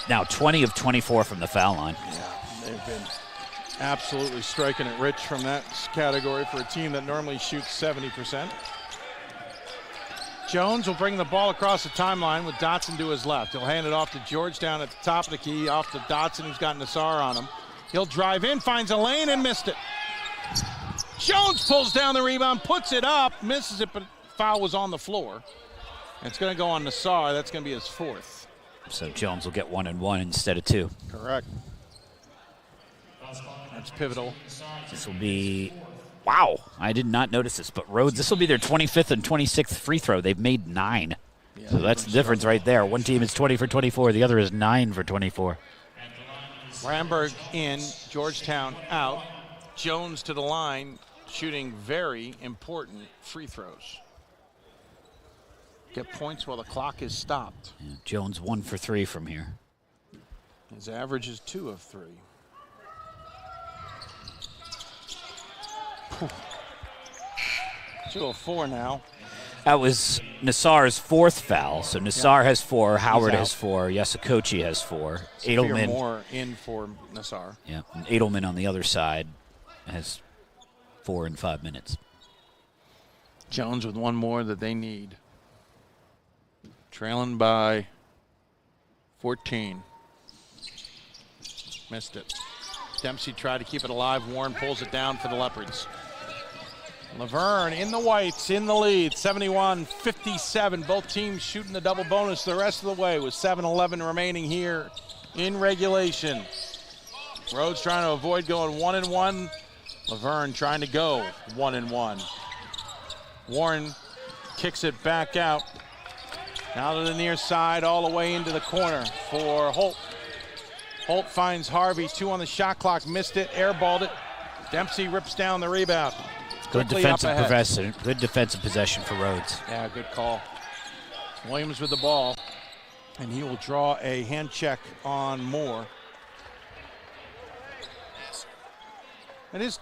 now 20 of 24 from the foul line. Yeah, they've been absolutely striking it rich from that category for a team that normally shoots 70%. Jones will bring the ball across the timeline with Dotson to his left. He'll hand it off to Georgetown at the top of the key, off to Dotson, who's got Nassar on him. He'll drive in, finds a lane, and missed it. Jones pulls down the rebound, puts it up, misses it, but foul was on the floor. And it's going to go on Nassar. That's going to be his 4th. So Jones will get 1 and 1 instead of 2. Correct. That's pivotal. This will be, wow, I did not notice this, but Rhodes, this will be their 25th and 26th free throw. They've made 9. So that's the difference right there. One team is 20 for 24, the other is 9 for 24. Ramberg in, Georgetown out. Jones to the line, shooting very important free throws. Get points while the clock is stopped. Yeah, Jones 1 for 3 from here. His average is 2 of 3. Whew. 2 of 4 now. That was Nassar's 4th foul. So Nassar has 4, Howard has 4, Yasakochi has 4. Edelman more in for Nassar. Yeah, and Edelman on the other side has 4 in 5 minutes. Jones with 1 more that they need. Trailing by 14. Missed it. Dempsey tried to keep it alive. Warren pulls it down for the Leopards. Laverne in the whites in the lead, 71-57. Both teams shooting the double bonus the rest of the way with 7:11 remaining here in regulation. Rhodes trying to avoid going 1 and 1. Laverne trying to go 1 and 1. Warren kicks it back out. Now to the near side, all the way into the corner for Holt. Holt finds Harvey, 2 on the shot clock, missed it, airballed it. Dempsey rips down the rebound. Good defensive possession for Rhodes. Yeah, good call. Williams with the ball, and he will draw a hand check on Moore. It is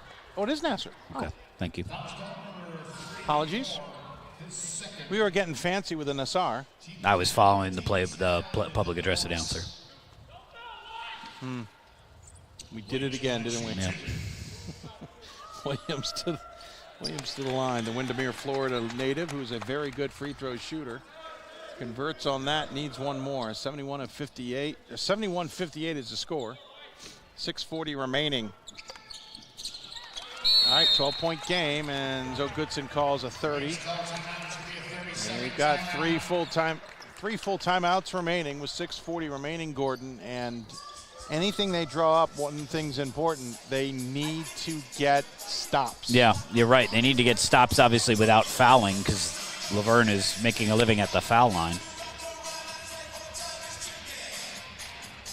Nasser. Okay, thank you. Apologies. We were getting fancy with the Nassar. I was following the public address announcer. We did it again, didn't we? Yeah. Williams to the line. The Windermere, Florida native, who's a very good free throw shooter. Converts on that, needs 1 more. 71 of 58. 71-58 is the score. 6:40 remaining. All right, 12-point game, and Zoe Goodson calls a 30. And we've got 3 full timeouts remaining with 6:40 remaining, Gordon. And anything they draw up, one thing's important, they need to get stops. Yeah, you're right. They need to get stops, obviously, without fouling, because Laverne is making a living at the foul line.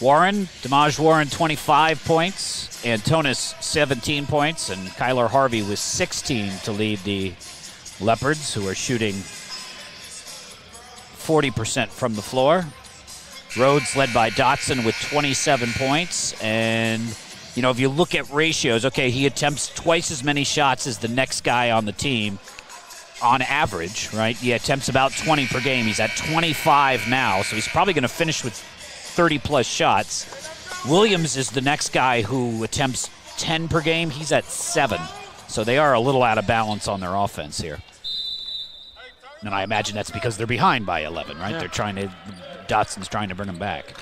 Damaj Warren, 25 points. Antonis, 17 points. And Kyler Harvey with 16 to lead the Leopards, who are shooting 40% from the floor. Rhodes led by Dotson with 27 points. And you know, if you look at ratios, okay, he attempts twice as many shots as the next guy on the team on average, right? He attempts about 20 per game. He's at 25 now, so he's probably going to finish with 30-plus shots. Williams is the next guy who attempts 10 per game. He's at 7. So they are a little out of balance on their offense here. And I imagine that's because they're behind by 11, right? Yeah. Dotson's trying to bring them back.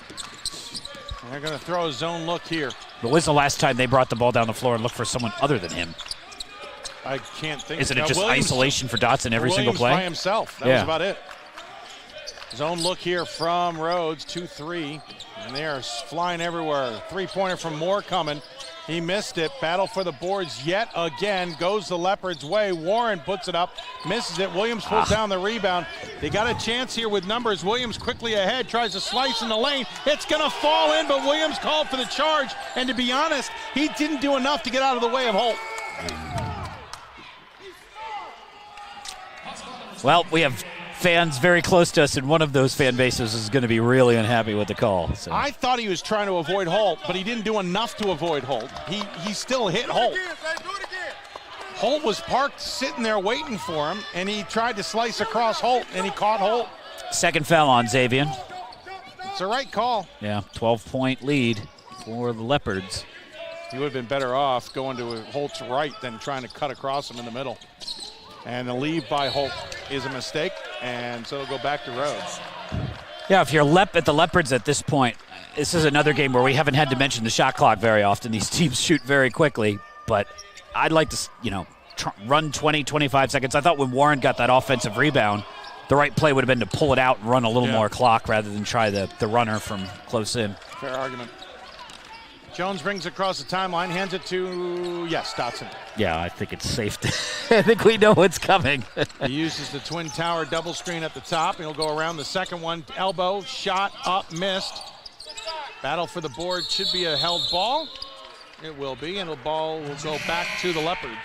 They're going to throw a zone look here. But when's the last time they brought the ball down the floor and looked for someone other than him? I can't think. Isn't it just isolation for Dotson every single play? By himself. That was about it. Zone look here from Rhodes, 2-3. And they are flying everywhere. Three-pointer from Moore coming. He missed it. Battle for the boards yet again. Goes the Leopards' way. Warren puts it up. Misses it. Williams pulls down the rebound. They got a chance here with numbers. Williams quickly ahead. Tries to slice in the lane. It's going to fall in, but Williams called for the charge. And to be honest, he didn't do enough to get out of the way of Holt. Well, we have fans very close to us, and one of those fan bases is going to be really unhappy with the call. So. I thought he was trying to avoid Holt, but he didn't do enough to avoid Holt. He still hit Holt. Holt was parked sitting there waiting for him, and he tried to slice across Holt, and he caught Holt. Second foul on Xavier. It's the right call. Yeah, 12-point lead for the Leopards. He would have been better off going to Holt's right than trying to cut across him in the middle. And the leave by Holt is a mistake, and so it'll go back to Rhodes. Yeah, if you're at the Leopards at this point, this is another game where we haven't had to mention the shot clock very often. These teams shoot very quickly, but I'd like to, run 20, 25 seconds. I thought when Warren got that offensive rebound, the right play would have been to pull it out and run a little more clock rather than try the runner from close in. Fair argument. Jones brings across the timeline, hands it to, Dotson. Yeah, I think it's safe. I think we know what's coming. He uses the Twin Tower double screen at the top. He'll go around the second one. Elbow, shot, up, missed. Battle for the board should be a held ball. It will be, and the ball will go back to the Leopards.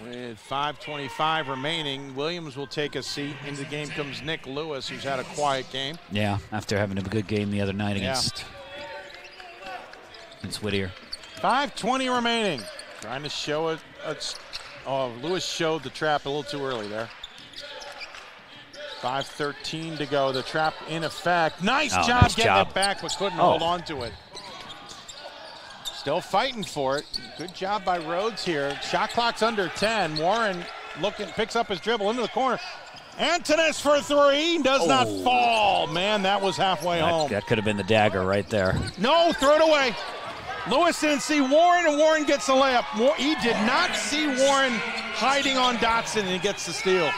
With 5:25 remaining, Williams will take a seat. Into the game comes Nick Lewis, who's had a quiet game. Yeah, after having a good game the other night against Whittier. 5:20 remaining. Trying to show it. Lewis showed the trap a little too early there. 5:13 to go. The trap in effect. Nice job getting it back, but couldn't hold on to it. Still fighting for it. Good job by Rhodes here. Shot clock's under 10. Warren picks up his dribble into the corner. Antonis for three. Does not fall. Man, that was halfway home. That could have been the dagger right there. No, throw it away. Lewis didn't see Warren, and Warren gets the layup. He did not see Warren hiding on Dotson, and he gets the steal.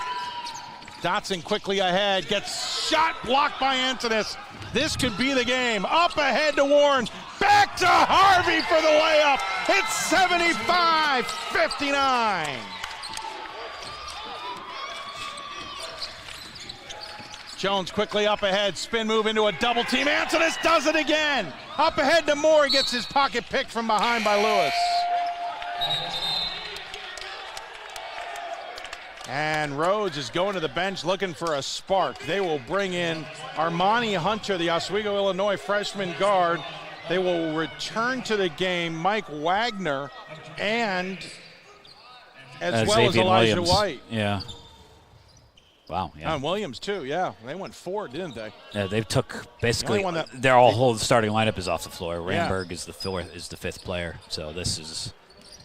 Dotson quickly ahead, gets shot blocked by Antonis. This could be the game. Up ahead to Warren. Back to Harvey for the layup. It's 75-59. Jones quickly up ahead. Spin move into a double team. Antonis does it again. Up ahead to Moore. He gets his pocket picked from behind by Lewis. And Rhodes is going to the bench looking for a spark. They will bring in Armani Hunter, the Oswego, Illinois freshman guard. They will return to the game Mike Wagner and as well as Elijah White. Yeah. Wow. Yeah. And Williams too. Yeah. They went forward, didn't they? Yeah. They took basically their whole starting lineup is off the floor. Ramberg is the fifth player. So this is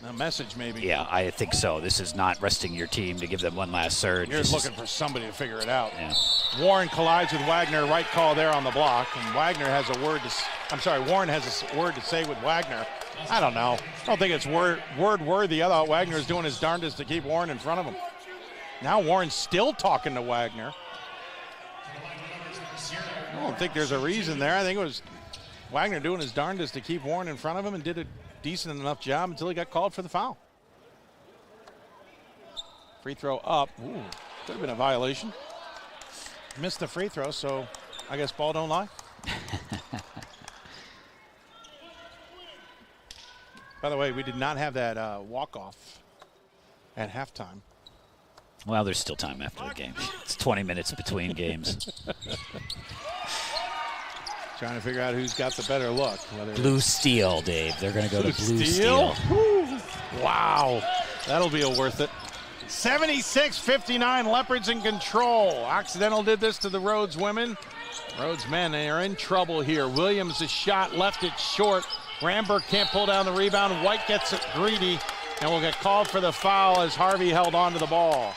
a message, maybe. Yeah, I think so. This is not resting your team to give them one last surge. You're looking for somebody to figure it out. Yeah. Warren collides with Wagner. Right call there on the block. And Warren has a word to say with Wagner. I don't know. I don't think it's word worthy. I thought Wagner is doing his darndest to keep Warren in front of him. Now Warren's still talking to Wagner. I don't think there's a reason there. I think it was Wagner doing his darndest to keep Warren in front of him and did a decent enough job until he got called for the foul. Free throw up. Ooh, could have been a violation. Missed the free throw, so I guess ball don't lie. By the way, we did not have that walk-off at halftime. Well, there's still time after the game. It's 20 minutes between games. Trying to figure out who's got the better look. Blue steel, Dave. They're going to go to blue steel. steel. Wow. That'll be worth it. 76-59, Leopards in control. Occidental did this to the Rhodes women. Rhodes men, they are in trouble here. Williams' shot left it short. Ramberg can't pull down the rebound. White gets it greedy and will get called for the foul as Harvey held on to the ball.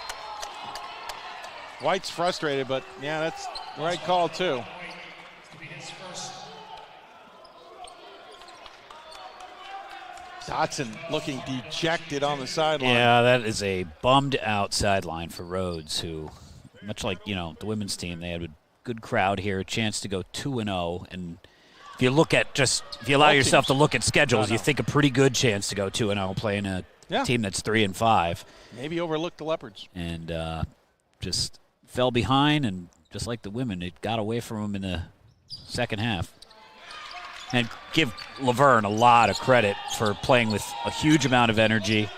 White's frustrated, but yeah, that's the right call too. Dotson looking dejected on the sideline. Yeah, that is a bummed out sideline for Rhodes, who, much like, you know, the women's team, they had a good crowd here, a chance to go 2-0. And if you look at if you allow yourself to look at schedules, you think a pretty good chance to go 2-0 playing a team that's 3-5. Maybe overlooked the Leopards. And just fell behind, and just like the women, it got away from them in the second half. And give Laverne a lot of credit for playing with a huge amount of energy,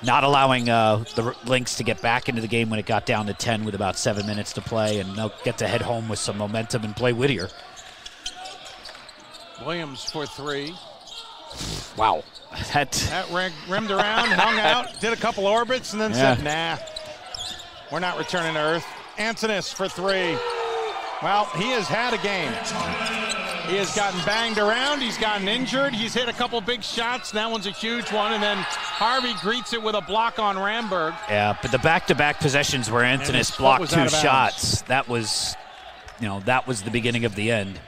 not allowing the Lynx to get back into the game when it got down to 10 with about 7 minutes to play, and they'll get to head home with some momentum and play Whittier. Williams for three. Wow. That rimmed around, hung out, did a couple orbits, and then said, nah, we're not returning to earth. Antonis for three. Well, he has had a game. He has gotten banged around. He's gotten injured. He's hit a couple big shots. That one's a huge one. And then Harvey greets it with a block on Ramberg. Yeah, but the back-to-back possessions where Antonis blocked 2 shots, that was the beginning of the end.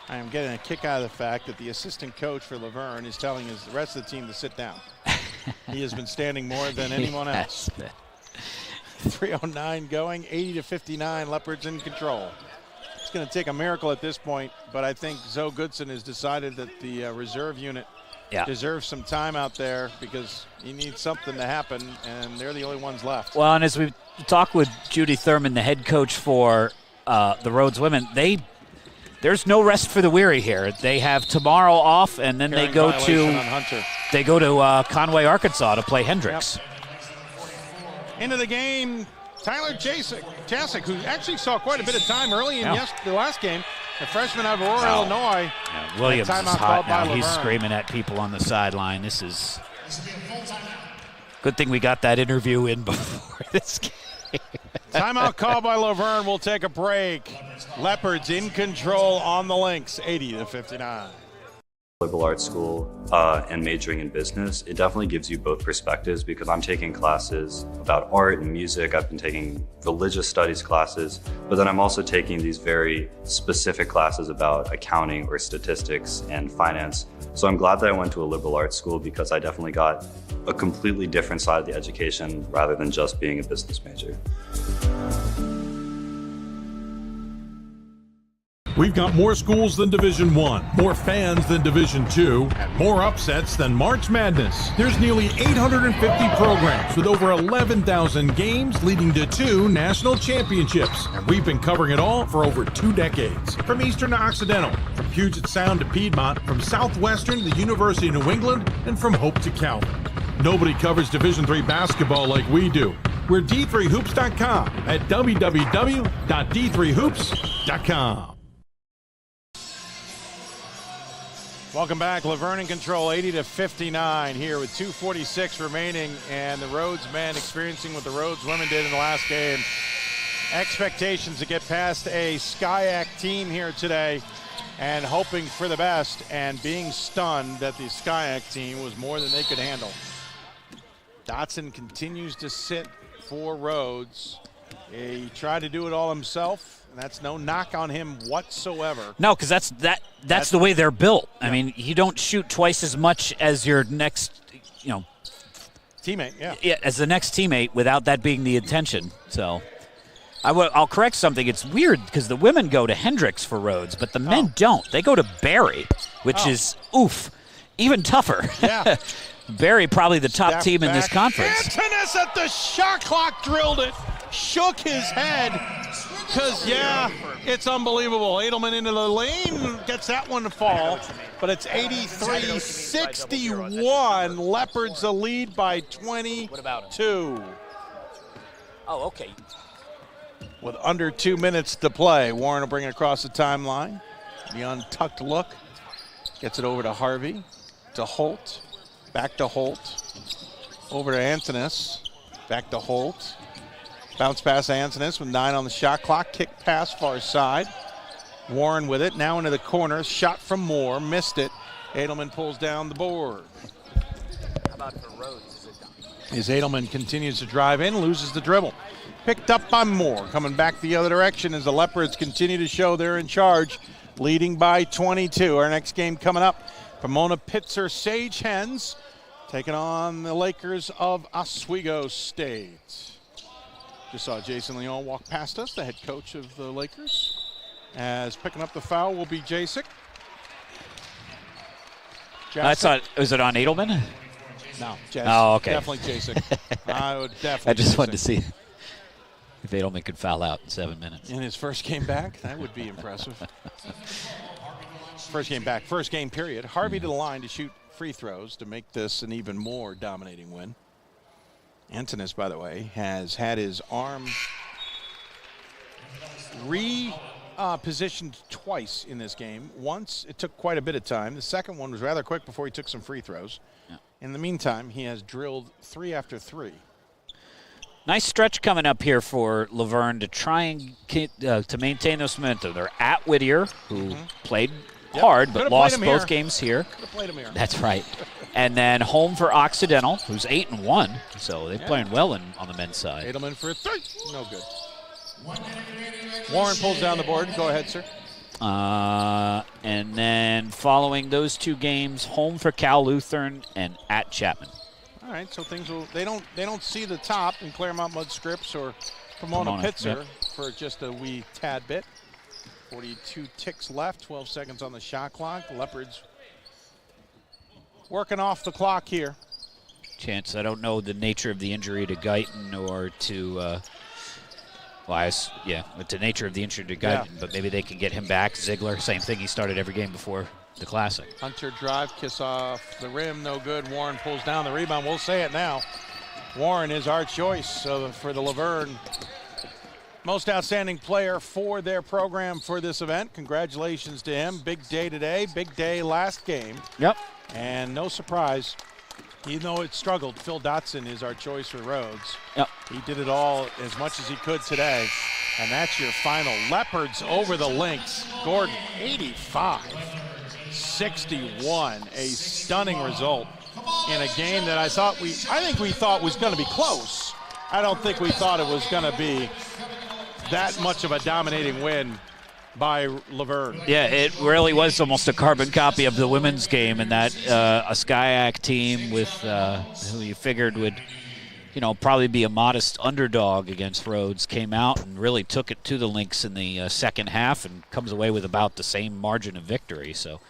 I am getting a kick out of the fact that the assistant coach for Laverne is telling the rest of the team to sit down. He has been standing more than anyone else. 3:09 going, 80-59, Leopards in control. It's going to take a miracle at this point, but I think Zoe Goodson has decided that the reserve unit deserves some time out there because he needs something to happen, and they're the only ones left. Well, and as we talked with Judy Thurman, the head coach for the Rhodes women, there's no rest for the weary here. They have tomorrow off, and then they go to Conway, Arkansas to play Hendricks. Yep. Into the game, Tyler Chasick, who actually saw quite a bit of time early in the last game, a freshman out of Aurora, Illinois. Yeah, Williams is hot now. He's screaming at people on the sideline. This is good thing we got that interview in before this game. Timeout call by Laverne. We'll take a break. Leopards in control on the Lynx, 80-59. Liberal arts school and majoring in business, it definitely gives you both perspectives because I'm taking classes about art and music. I've been taking religious studies classes, but then I'm also taking these very specific classes about accounting or statistics and finance. So I'm glad that I went to a liberal arts school because I definitely got a completely different side of the education rather than just being a business major. We've got more schools than Division I, more fans than Division II, and more upsets than March Madness. There's nearly 850 programs with over 11,000 games leading to 2 national championships. And we've been covering it all for over 2 decades. From Eastern to Occidental, from Puget Sound to Piedmont, from Southwestern to the University of New England, and from Hope to Calvin. Nobody covers Division III basketball like we do. We're D3Hoops.com at www.d3hoops.com. Welcome back. Laverne in control, 80-59 here with 2:46 remaining, and the Rhodes men experiencing what the Rhodes women did in the last game. Expectations to get past a SCIAC team here today and hoping for the best and being stunned that the SCIAC team was more than they could handle. Dotson continues to sit for Rhodes. He tried to do it all himself. And that's no knock on him whatsoever. No, because that's the way they're built. Yeah. I mean, you don't shoot twice as much as your next, teammate. Yeah, as the next teammate without that being the intention. So, I'll correct something. It's weird because the women go to Hendricks for Rhodes, but the men don't. They go to Barry, which is even tougher. Yeah. Barry probably the top team in this conference. Antonis at the shot clock drilled it, shook his head. Because, it's unbelievable. Edelman into the lane, gets that one to fall. But it's 83-61. Leopards the lead by 22. Oh, okay. with under 2 minutes to play. Warren will bring it across the timeline. The untucked look. Gets it over to Harvey, to Holt, back to Holt, over to Antonis, back to Holt. Bounce pass to Antonis with 9 on the shot clock. Kick pass far side. Warren with it, now into the corner. Shot from Moore, missed it. Edelman pulls down the board. How about for Rhodes? Is it done? As Edelman continues to drive in, loses the dribble. Picked up by Moore, coming back the other direction as the Leopards continue to show they're in charge, leading by 22. Our next game coming up, Pomona Pitzer Sage Hens taking on the Lakers of Oswego State. Just saw Jason Leon walk past us, the head coach of the Lakers, as picking up the foul will be Jacek. I thought, was it on Edelman? No, Jacek. Oh, okay. Definitely Jacek. I would definitely. I just wanted to see if Edelman could foul out in 7 minutes. In his first game back, that would be impressive. First game back, first game period. Harvey to the line to shoot free throws to make this an even more dominating win. Antonis, by the way, has had his arm repositioned twice in this game. Once, it took quite a bit of time. The second one was rather quick before he took some free throws. Yeah. In the meantime, he has drilled 3 after 3. Nice stretch coming up here for Laverne to try and to maintain this momentum. They're at Whittier, who played hard but lost both games here. Could have played him here. That's right. And then home for Occidental, who's 8-1, so they're playing well on the men's side. Edelman for 3. No good. Warren pulls down the board. Go ahead, sir. And then following those 2 games, home for Cal Lutheran and at Chapman. All right, so things will they don't see the top in Claremont Mud Scripts or Pomona Pitzer for just a wee tad bit. 42 ticks left, 12 seconds on the shot clock. Leopards working off the clock here. Chance, I don't know the nature of the injury to Guyton or to with the nature of the injury to Guyton, but maybe they can get him back. Ziegler, same thing, he started every game before the Classic. Hunter drive, kiss off the rim, no good. Warren pulls down the rebound. We'll say it now. Warren is our choice for the Laverne most outstanding player for their program for this event. Congratulations to him. Big day today, big day last game. Yep. And no surprise, even though it struggled, Phil Dotson is our choice for Rhodes. Yep. He did it all as much as he could today. And that's your final. Leopards over the Lynx. Gordon, 85-61. A stunning result in a game that I think we thought was going to be close. I don't think we thought it was going to be that much of a dominating win by Laverne. Yeah, it really was almost a carbon copy of the women's game, and that a Skyac team with who you figured would, probably be a modest underdog against Rhodes came out and really took it to the Lynx in the second half and comes away with about the same margin of victory. So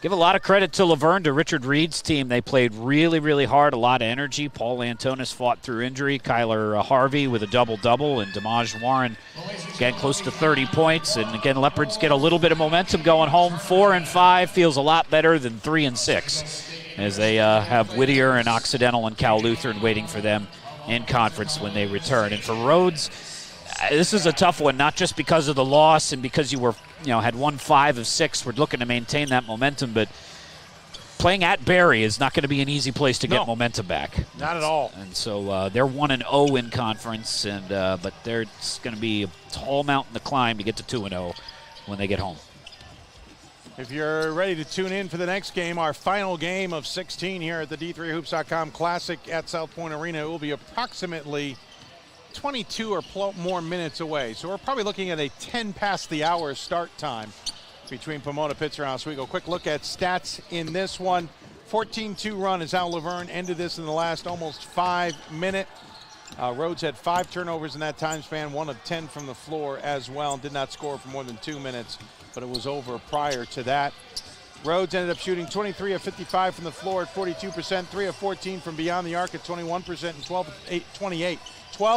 give a lot of credit to Laverne, to Richard Reed's team. They played really, really hard, a lot of energy. Paul Antonis fought through injury. Kyler Harvey with a double-double, and Damaj Warren, again, close to 30 points. And again, Leopards get a little bit of momentum going home. 4-5 feels a lot better than 3-6, as they have Whittier and Occidental and Cal Lutheran waiting for them in conference when they return. And for Rhodes, this is a tough one, not just because of the loss and because you were, had won 5 of 6. We're looking to maintain that momentum, but playing at Barry is not going to be an easy place to get momentum back. Not at all. And so they're 1-0 in conference, and but it's going to be a tall mountain to climb to get to 2-0 when they get home. If you're ready to tune in for the next game, our final game of 16 here at the D3Hoops.com Classic at South Point Arena, it will be approximately 22 or more minutes away. So we're probably looking at a 10 past the hour start time between Pomona Pitzer and Oswego. Quick look at stats in this one. 14-2 run is how Laverne ended this in the last almost 5 minutes. Rhodes had 5 turnovers in that time span, 1 of 10 from the floor as well, and did not score for more than 2 minutes, but it was over prior to that. Rhodes ended up shooting 23 of 55 from the floor at 42%, 3 of 14 from beyond the arc at 21%, and 12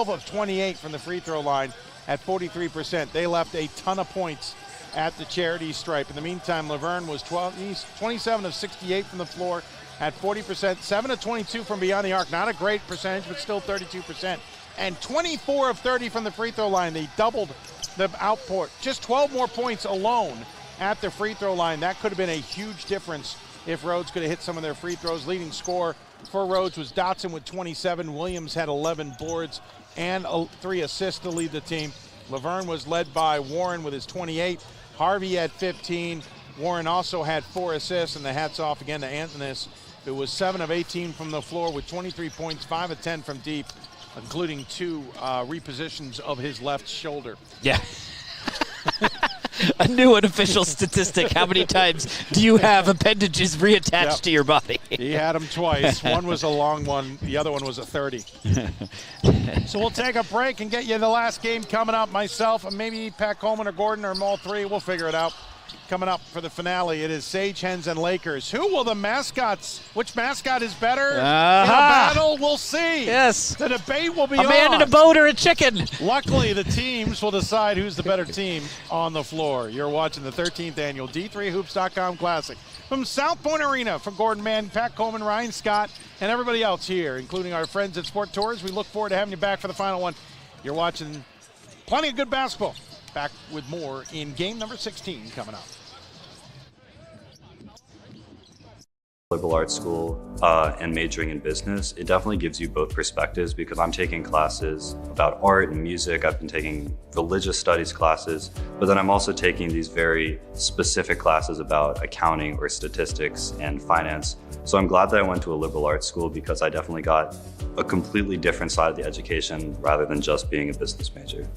of 28 from the free throw line at 43%. They left a ton of points at the charity stripe. In the meantime, Laverne was 27 of 68 from the floor, at 40%, 7 of 22 from beyond the arc. Not a great percentage, but still 32%. And 24 of 30 from the free throw line. They doubled the output. Just 12 more points alone at the free throw line. That could have been a huge difference if Rhodes could have hit some of their free throws. Leading scorer for Rhodes was Dotson with 27. Williams had 11 boards and 3 assists to lead the team. Laverne was led by Warren with his 28. Harvey had 15. Warren also had 4 assists, and the hats off again to Antonis. It was 7 of 18 from the floor with 23 points, 5 of 10 from deep, including 2 repositions of his left shoulder. Yeah. A new unofficial statistic. How many times do you have appendages reattached to your body? He had them twice. One was a long one. The other one was a 30. So we'll take a break and get you the last game coming up. Myself, and maybe Pat Coleman or Gordon or all 3. We'll figure it out. Coming up for the finale, it is Sage Hens and Lakers. Who will the mascots? Which mascot is better? In a battle, we'll see. Yes. The debate will be on. A man in a boat or a chicken. Luckily, the teams will decide who's the better team on the floor. You're watching the 13th annual D3Hoops.com Classic. From South Point Arena, from Gordon Mann, Pat Coleman, Ryan Scott, and everybody else here, including our friends at Sport Tours. We look forward to having you back for the final one. You're watching plenty of good basketball. Back with more in game number 16 coming up. Liberal arts school and majoring in business, it definitely gives you both perspectives because I'm taking classes about art and music. I've been taking religious studies classes, but then I'm also taking these very specific classes about accounting or statistics and finance. So I'm glad that I went to a liberal arts school because I definitely got a completely different side of the education rather than just being a business major.